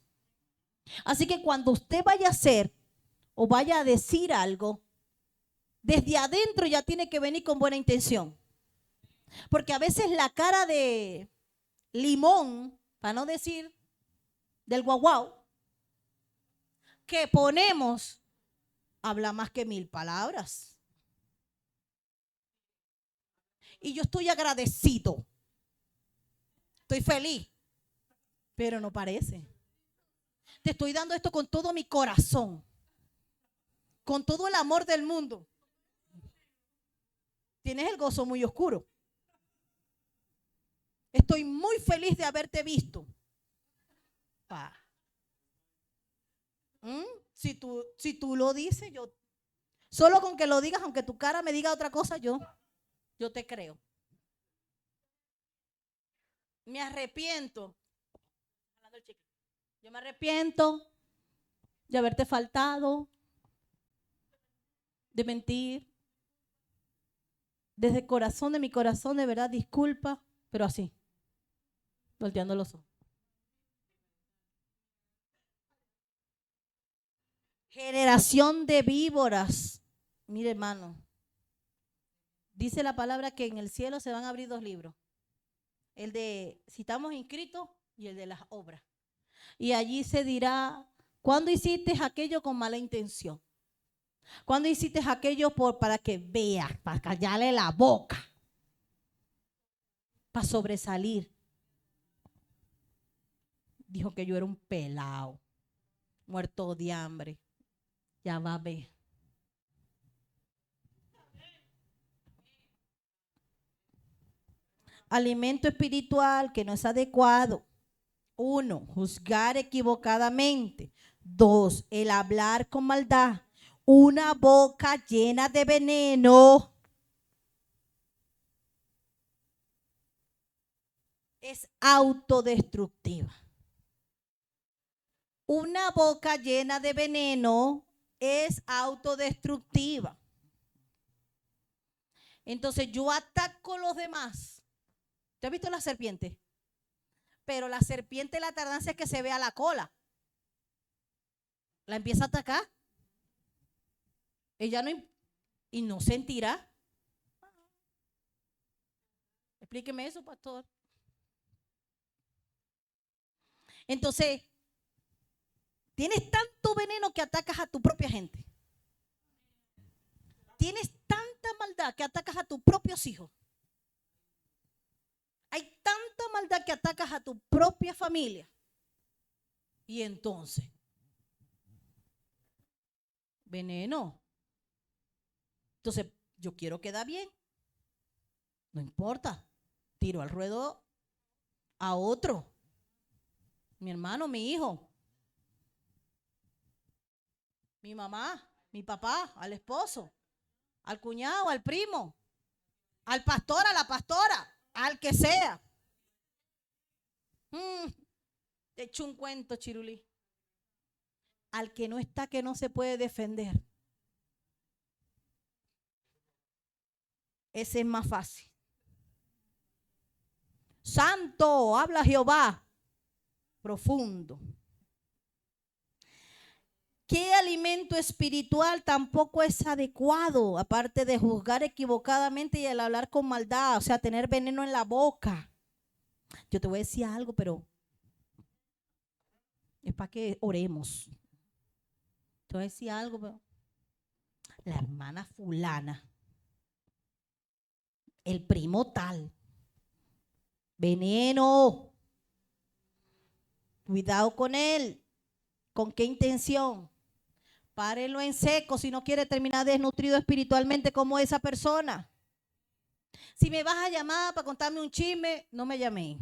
Así que cuando usted vaya a hacer o vaya a decir algo, desde adentro ya tiene que venir con buena intención. Porque a veces la cara de limón, para no decir del guau, que ponemos, habla más que 1000 palabras. Y yo estoy agradecido, estoy feliz, pero no parece. Te estoy dando esto con todo mi corazón, con todo el amor del mundo. Tienes el gozo muy oscuro. Estoy muy feliz de haberte visto. Si tú lo dices, yo solo con que lo digas, aunque tu cara me diga otra cosa, yo te creo. Me arrepiento. Yo me arrepiento de haberte faltado, de mentir. Desde el corazón de mi corazón, de verdad, disculpa, pero así, volteando los ojos. Generación de víboras. Mire, hermano, dice la palabra que en el cielo se van a abrir 2 libros. El de si estamos inscritos y el de las obras. Y allí se dirá, ¿cuándo hiciste aquello con mala intención? ¿Cuándo hiciste aquello para que veas, para callarle la boca? Para sobresalir. Dijo que yo era un pelao, muerto de hambre. Ya va a ver. Alimento espiritual que no es adecuado. 1, juzgar equivocadamente. 2, el hablar con maldad. Una boca llena de veneno es autodestructiva. Una boca llena de veneno es autodestructiva. Entonces yo ataco a los demás. ¿Te has visto la serpiente? Pero la serpiente, la tardanza es que se vea la cola. La empieza a atacar. Ella no sentirá. Explíqueme eso, pastor. Entonces, tienes tanto veneno que atacas a tu propia gente. Tienes tanta maldad que atacas a tus propios hijos. Hay tanta maldad que atacas a tu propia familia. Y entonces, veneno. Entonces, yo quiero quedar bien. No importa. Tiro al ruedo a otro. Mi hermano, mi hijo. Mi mamá, mi papá, al esposo, al cuñado, al primo, al pastor, a la pastora, al que sea. Te echo un cuento, Chirulí. Al que no está, que no se puede defender. Ese es más fácil. Santo, habla Jehová. Profundo. ¿Qué alimento espiritual tampoco es adecuado? Aparte de juzgar equivocadamente y el hablar con maldad, o sea, tener veneno en la boca. Yo te voy a decir algo, pero es para que oremos. Te voy a decir algo, pero la hermana fulana, el primo tal, veneno. Cuidado con él. ¿Con qué intención? Párenlo en seco si no quiere terminar desnutrido espiritualmente como esa persona. Si me vas a llamar para contarme un chisme, no me llaméis.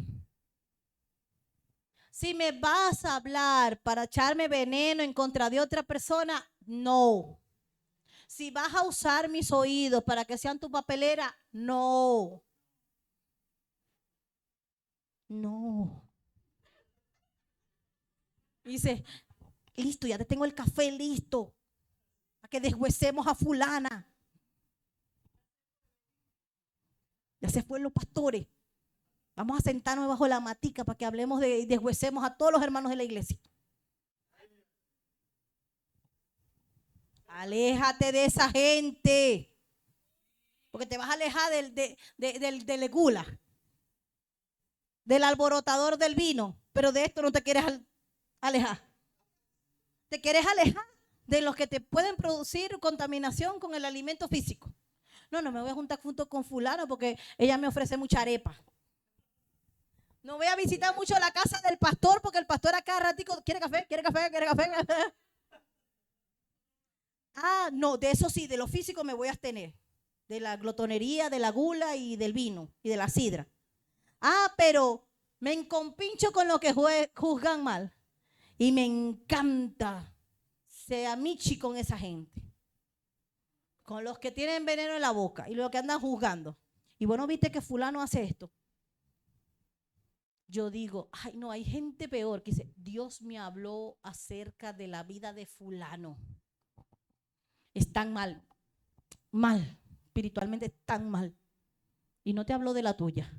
Si me vas a hablar para echarme veneno en contra de otra persona, no. Si vas a usar mis oídos para que sean tu papelera, no. No. Dice, listo, ya te tengo el café listo. a que deshuesemos a fulana. Ya se fueron los pastores. Vamos a sentarnos bajo la matica para que hablemos y deshuesemos a todos los hermanos de la iglesia. Aléjate de esa gente. Porque te vas a alejar del gula, del alborotador del vino. Pero de esto no te quieres alejar. Te quieres alejar de los que te pueden producir contaminación con el alimento físico. No me voy a juntar junto con fulano porque ella me ofrece mucha arepa. No voy a visitar mucho la casa del pastor porque el pastor acá ratico quiere café. No, de eso sí, de lo físico me voy a abstener. De la glotonería, de la gula y del vino y de la sidra. Pero me encompincho con los que juzgan mal. Y me encanta ser amichi con esa gente. Con los que tienen veneno en la boca y los que andan juzgando. Y bueno, viste que fulano hace esto. Yo digo, no, hay gente peor que dice, Dios me habló acerca de la vida de fulano. Están mal, espiritualmente están mal. Y no te habló de la tuya.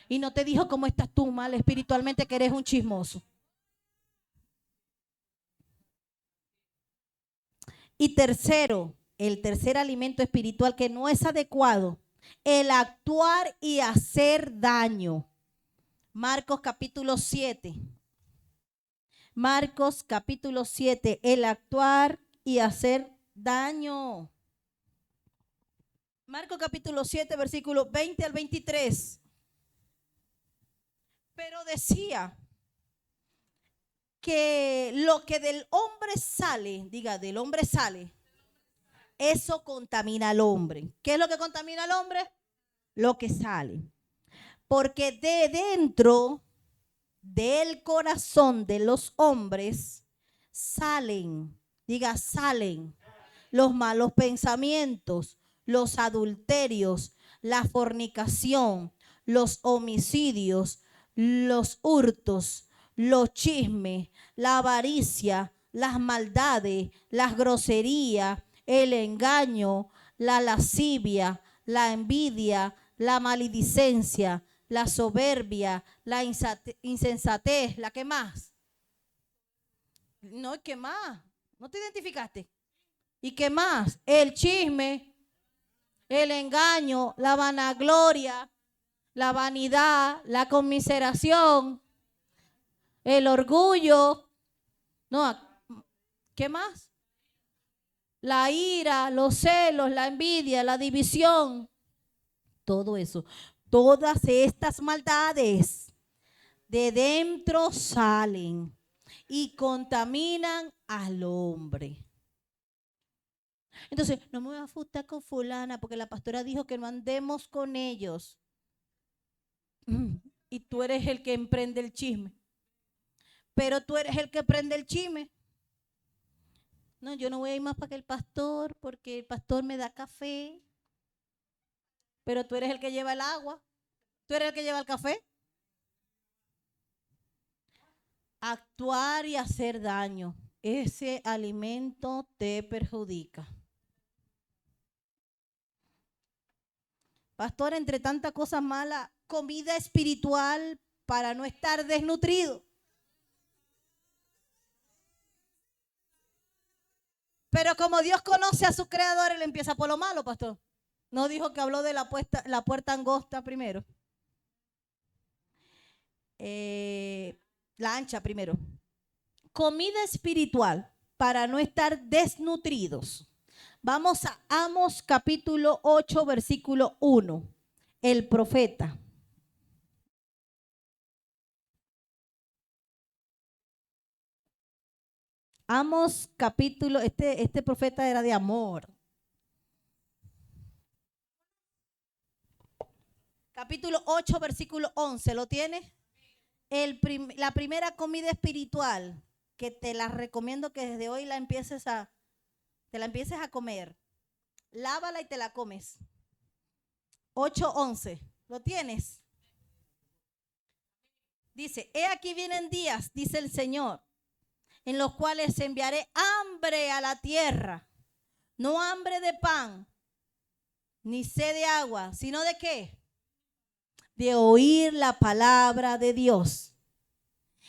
Y no te dijo cómo estás tú mal espiritualmente, que eres un chismoso. Y tercero, el tercer alimento espiritual que no es adecuado, el actuar y hacer daño. Marcos capítulo 7. Marcos capítulo 7, el actuar y hacer daño. Marcos capítulo 7, versículos 20 al 23. Pero decía que lo que del hombre sale, diga, del hombre sale, eso contamina al hombre. ¿Qué es lo que contamina al hombre? Lo que sale. Porque de dentro del corazón de los hombres salen, diga, salen los malos pensamientos, los adulterios, la fornicación, los homicidios, los hurtos, los chismes, la avaricia, las maldades, las groserías, el engaño, la lascivia, la envidia, la maledicencia, la soberbia, la insensatez, ¿la qué más? No, ¿qué más? ¿No te identificaste? ¿Y qué más? El chisme, el engaño, la vanagloria, la vanidad, la conmiseración, el orgullo. No, ¿qué más? La ira, los celos, la envidia, la división. Todo eso. Todas estas maldades de dentro salen y contaminan al hombre. Entonces, no me voy a juntar con fulana porque la pastora dijo que no andemos con ellos. Y tú eres el que emprende el chisme. Pero tú eres el que prende el chisme. No, yo no voy a ir más para que el pastor porque el pastor me da café. Pero tú eres el que lleva el agua. Tú eres el que lleva el café. Actuar y hacer daño. Ese alimento te perjudica. Pastor, entre tantas cosas malas, comida espiritual para no estar desnutrido. Pero como Dios conoce a su creador, él empieza por lo malo, pastor. No dijo que habló de la puerta angosta primero. La ancha primero. Comida espiritual para no estar desnutridos. Vamos a Amos capítulo 8, versículo 1. El profeta. Amos capítulo, este profeta era de amor. Capítulo 8, versículo 11, ¿lo tienes? La primera comida espiritual que te la recomiendo que desde hoy te la empieces a comer. Lávala y te la comes. 8:11, ¿lo tienes? Dice, he aquí vienen días, dice el Señor, en los cuales enviaré hambre a la tierra. No hambre de pan, ni sed de agua, sino ¿de qué? De oír la palabra de Dios.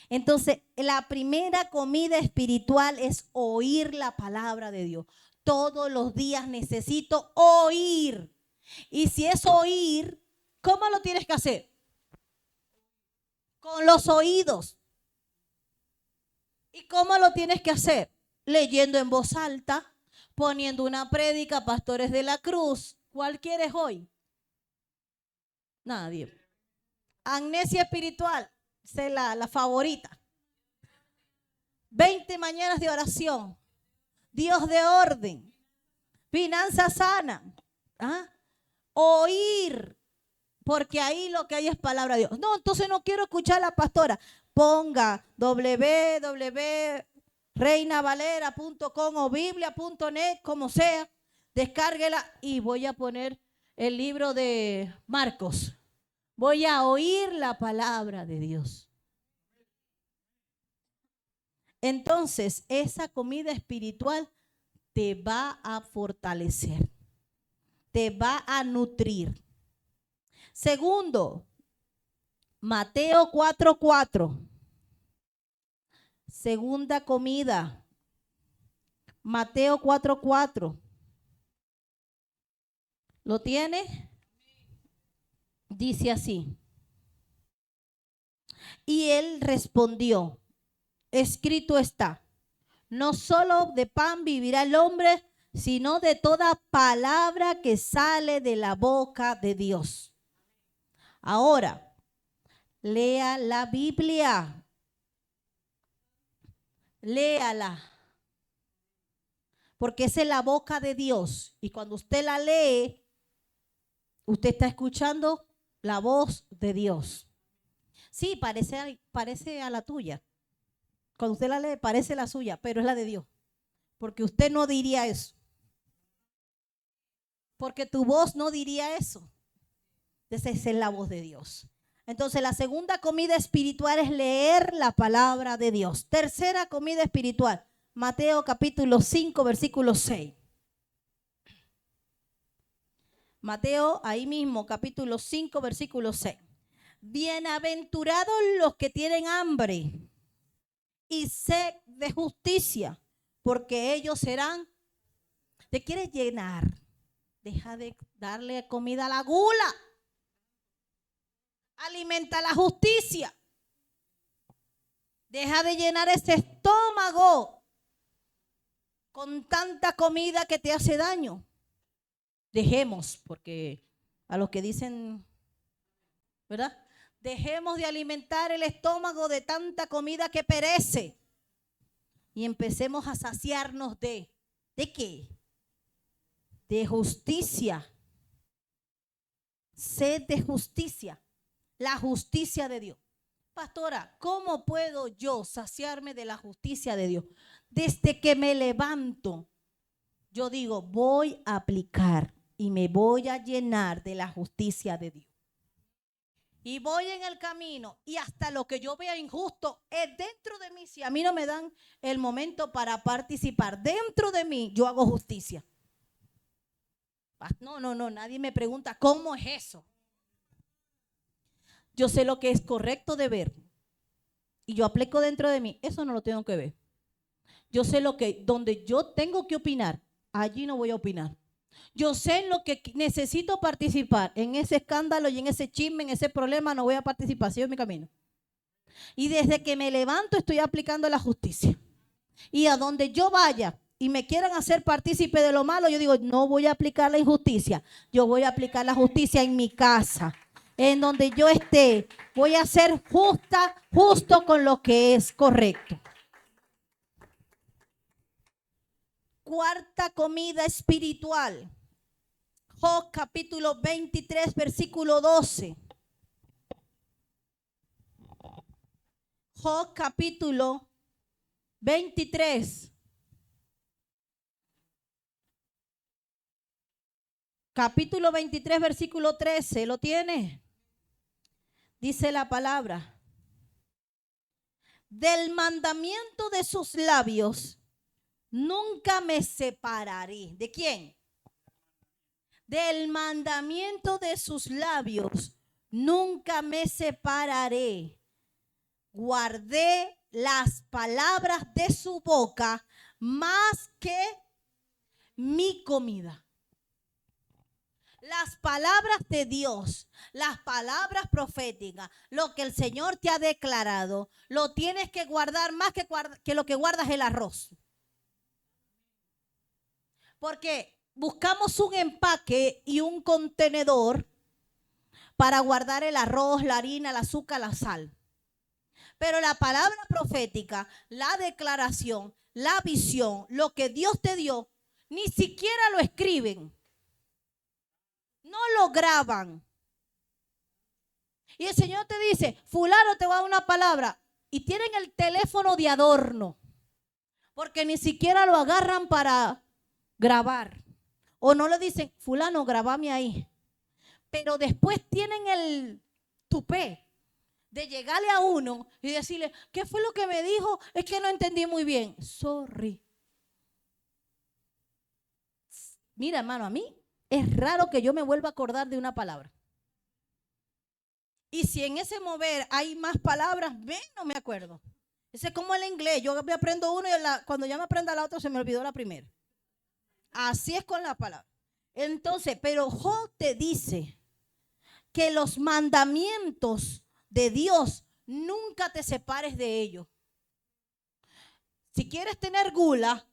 Entonces, la primera comida espiritual es oír la palabra de Dios. Todos los días necesito oír. Y si es oír, ¿cómo lo tienes que hacer? Con los oídos. ¿Y cómo lo tienes que hacer? Leyendo en voz alta, poniendo una prédica, Pastores de la Cruz. ¿Cuál quieres hoy? Nadie. Amnesia espiritual, sé la favorita. 20 mañanas de oración. Dios de orden. Finanza sana. ¿Ah? Oír. Porque ahí lo que hay es palabra de Dios. No, entonces no quiero escuchar a la pastora. Ponga www.reinavalera.com o biblia.net, como sea. Descárguela y voy a poner el libro de Marcos. Voy a oír la palabra de Dios. Entonces, esa comida espiritual te va a fortalecer, te va a nutrir. Segundo, Mateo 4:4. Segunda comida, Mateo 4:4. ¿Lo tiene? Dice así. Y él respondió, escrito está, no solo de pan vivirá el hombre, sino de toda palabra que sale de la boca de Dios. Ahora, lea la Biblia. Léala. Porque esa es la boca de Dios. Y cuando usted la lee, usted está escuchando la voz de Dios. Sí, parece a la tuya. Cuando usted la lee, parece la suya, pero es la de Dios. Porque usted no diría eso. Porque tu voz no diría eso. Esa es la voz de Dios. Entonces, la segunda comida espiritual es leer la palabra de Dios. Tercera comida espiritual, Mateo capítulo 5, versículo 6. Mateo, ahí mismo, capítulo 5, versículo 6. Bienaventurados los que tienen hambre y sed de justicia, porque ellos serán. ¿Te quieres llenar? Deja de darle comida a la gula. Alimenta la justicia. Deja de llenar ese estómago con tanta comida que te hace daño. Dejemos, porque a los que dicen, ¿verdad? Dejemos de alimentar el estómago de tanta comida que perece y empecemos a saciarnos ¿de qué? De justicia. Sed de justicia. La justicia de Dios. Pastora, ¿cómo puedo yo saciarme de la justicia de Dios? Desde que me levanto, yo digo, voy a aplicar y me voy a llenar de la justicia de Dios. Y voy en el camino y hasta lo que yo vea injusto es dentro de mí. Si a mí no me dan el momento para participar, dentro de mí yo hago justicia. No, nadie me pregunta cómo es eso. Yo sé lo que es correcto de ver y yo aplico dentro de mí, eso no lo tengo que ver. Yo sé donde yo tengo que opinar, allí no voy a opinar. Yo sé en lo que necesito participar, en ese escándalo y en ese chisme, en ese problema no voy a participar, sigo mi camino. Y desde que me levanto estoy aplicando la justicia. Y a donde yo vaya y me quieran hacer partícipe de lo malo, yo digo, no voy a aplicar la injusticia, yo voy a aplicar la justicia en mi casa. En donde yo esté, voy a ser justo con lo que es correcto. Cuarta comida espiritual. Job capítulo 23, versículo 12. Job capítulo 23. Capítulo 23, versículo 13. ¿Lo tiene? Dice la palabra. Del mandamiento de sus labios nunca me separaré. ¿De quién? Del mandamiento de sus labios nunca me separaré. Guardé las palabras de su boca más que mi comida. Las palabras de Dios, las palabras proféticas, lo que el Señor te ha declarado, lo tienes que guardar más que lo que guardas el arroz. Porque buscamos un empaque y un contenedor para guardar el arroz, la harina, el azúcar, la sal. Pero la palabra profética, la declaración, la visión, lo que Dios te dio, ni siquiera lo escriben. No lo graban. Y el Señor te dice, fulano te va a dar una palabra. Y tienen el teléfono de adorno. Porque ni siquiera lo agarran para grabar. O no le dicen, fulano, grabame ahí. Pero después tienen el tupé de llegarle a uno y decirle, ¿qué fue lo que me dijo? Es que no entendí muy bien. Sorry. Mira, hermano, a mí es raro que yo me vuelva a acordar de una palabra. Y si en ese mover hay más palabras, no me acuerdo. Ese es como el inglés. Yo me aprendo uno y cuando ya me aprenda la otra se me olvidó la primera. Así es con la palabra. Entonces, pero Job te dice que los mandamientos de Dios nunca te separes de ellos. Si quieres tener gula,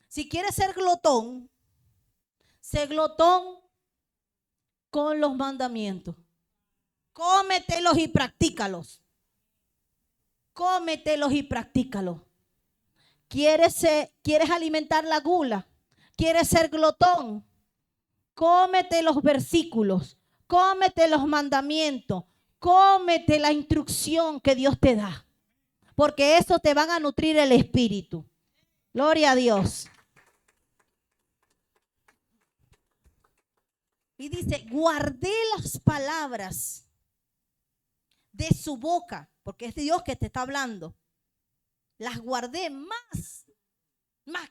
si quieres ser glotón, sé glotón con los mandamientos. Cómetelos y practícalos. Cómetelos y practícalos. ¿Quieres alimentar la gula? ¿Quieres ser glotón? Cómete los versículos. Cómete los mandamientos. Cómete la instrucción que Dios te da. Porque eso te van a nutrir el espíritu. Gloria a Dios. Y dice, guardé las palabras de su boca, porque es Dios que te está hablando. Las guardé más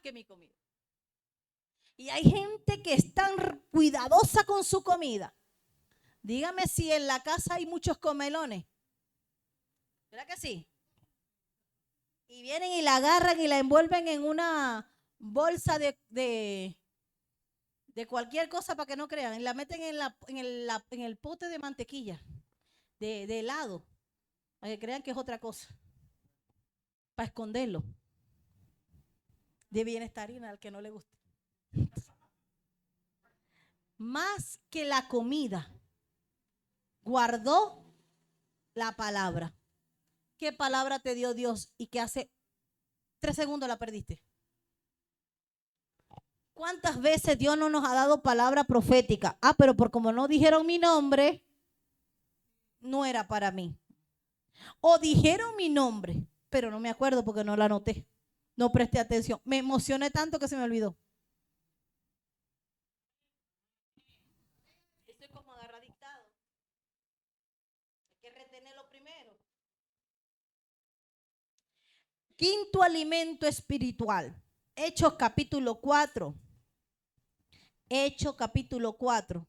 que mi comida. Y hay gente que es tan cuidadosa con su comida. Dígame si en la casa hay muchos comelones. ¿Verdad que sí? Y vienen y la agarran y la envuelven en una bolsa de cualquier cosa para que no crean. Y la meten en el pote de mantequilla, de helado, para que crean que es otra cosa. Para esconderlo. De bienestarina al que no le gusta. Más que la comida, guardó la palabra. ¿Qué palabra te dio Dios y que hace 3 segundos la perdiste? ¿Cuántas veces Dios no nos ha dado palabra profética? Pero por como no dijeron mi nombre, no era para mí. O dijeron mi nombre, pero no me acuerdo porque no la anoté. No presté atención. Me emocioné tanto que se me olvidó. Esto es como agarrar dictado. Hay que retenerlo primero. Quinto alimento espiritual. Hechos capítulo 4. Hechos capítulo 4.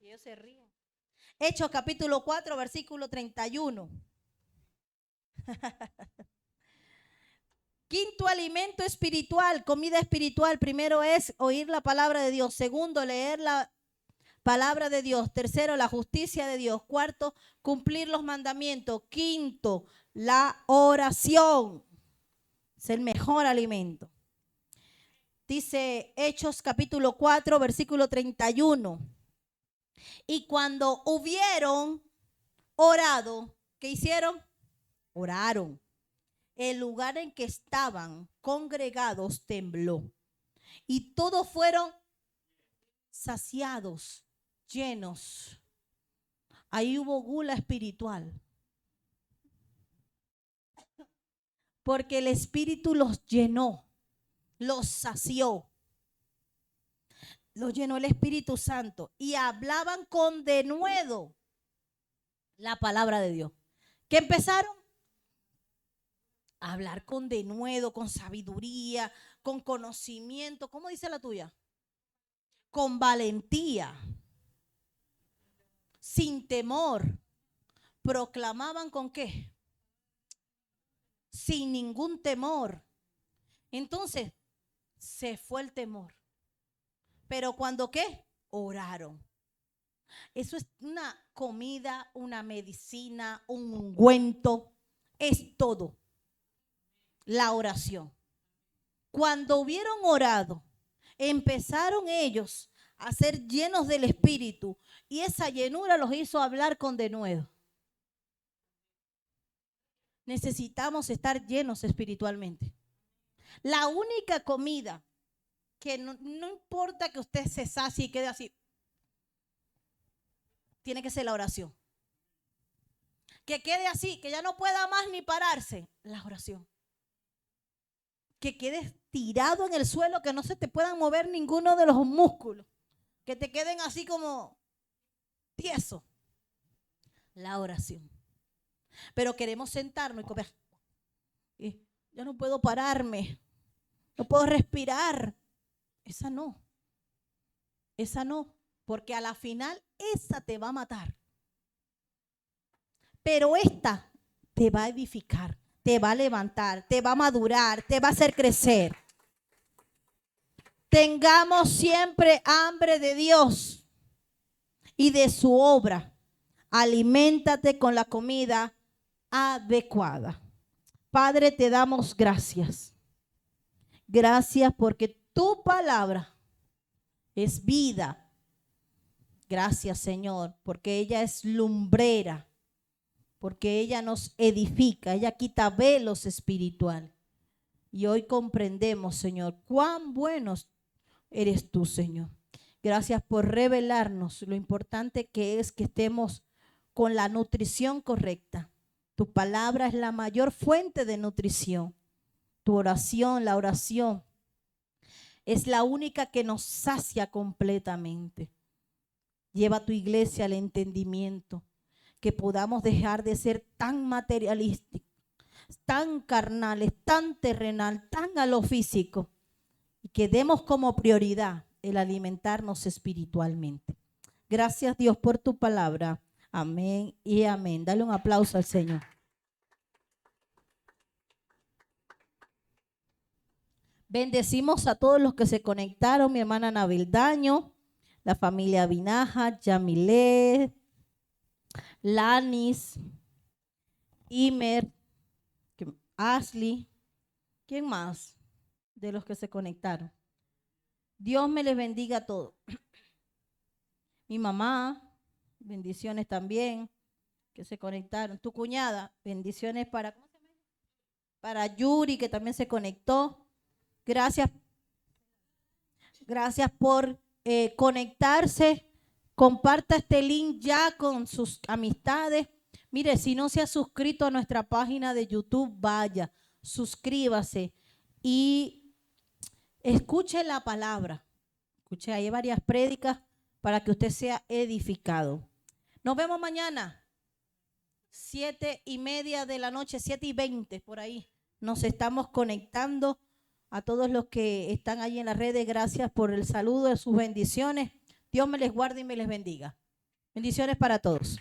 Y ellos se ríen. Hechos capítulo 4, versículo 31. Quinto alimento espiritual, comida espiritual. Primero es oír la palabra de Dios. Segundo, leer la palabra de Dios. Tercero, la justicia de Dios. Cuarto, cumplir los mandamientos. Quinto, la oración. Es el mejor alimento. Dice Hechos capítulo 4, versículo 31. Y cuando hubieron orado, ¿qué hicieron? Oraron. El lugar en que estaban congregados tembló. Y todos fueron saciados, llenos. Ahí hubo gula espiritual. Porque el Espíritu los llenó, los sació. los llenó el Espíritu Santo y hablaban con denuedo la palabra de Dios. ¿Qué empezaron? A hablar con denuedo, con sabiduría, con conocimiento. ¿Cómo dice la tuya? Con valentía, sin temor. Proclamaban ¿con qué? Sin ningún temor. Entonces, se fue el temor. Pero cuando ¿qué? Oraron. Eso es una comida, una medicina, un ungüento. Es todo. La oración. Cuando hubieron orado, empezaron ellos a ser llenos del Espíritu y esa llenura los hizo hablar con denuedo. Necesitamos estar llenos espiritualmente. La única comida que no importa que usted se sacie y quede así, tiene que ser la oración. Que quede así, que ya no pueda más ni pararse, la oración. Que quedes tirado en el suelo, que no se te puedan mover ninguno de los músculos, que te queden así como tieso, la oración. Pero queremos sentarnos y comer. Y yo no puedo pararme, no puedo respirar. Esa no, porque a la final esa te va a matar. Pero esta te va a edificar, te va a levantar, te va a madurar, te va a hacer crecer. Tengamos siempre hambre de Dios y de su obra. Aliméntate con la comida adecuada. Padre, te damos gracias. Gracias porque tu palabra es vida. Gracias, Señor, porque ella es lumbrera, porque ella nos edifica, ella quita velos espirituales. Y hoy comprendemos, Señor, cuán buenos eres tú, Señor. Gracias por revelarnos lo importante que es que estemos con la nutrición correcta. Tu palabra es la mayor fuente de nutrición. Tu oración, la oración, es la única que nos sacia completamente. Lleva a tu iglesia al entendimiento, que podamos dejar de ser tan materialísticos, tan carnales, tan terrenal, tan a lo físico, y que demos como prioridad el alimentarnos espiritualmente. Gracias, Dios, por tu palabra. Amén y amén. Dale un aplauso al Señor. Bendecimos a todos los que se conectaron, mi hermana Anabel Daño, la familia Binaja, Yamilé, Lanis, Imer, Ashley. ¿Quién más de los que se conectaron? Dios me les bendiga a todos. Mi mamá, bendiciones también, que se conectaron. Tu cuñada, bendiciones para, ¿cómo se llama? Para Yuri, que también se conectó. Gracias por conectarse. Comparta este link ya con sus amistades. Mire, si no se ha suscrito a nuestra página de YouTube, vaya, suscríbase y escuche la palabra. Escuche, hay varias prédicas para que usted sea edificado. Nos vemos mañana, 7:30 de la noche, 7:20 por ahí. Nos estamos conectando. A todos los que están allí en las redes, gracias por el saludo de sus bendiciones. Dios me les guarde y me les bendiga. Bendiciones para todos.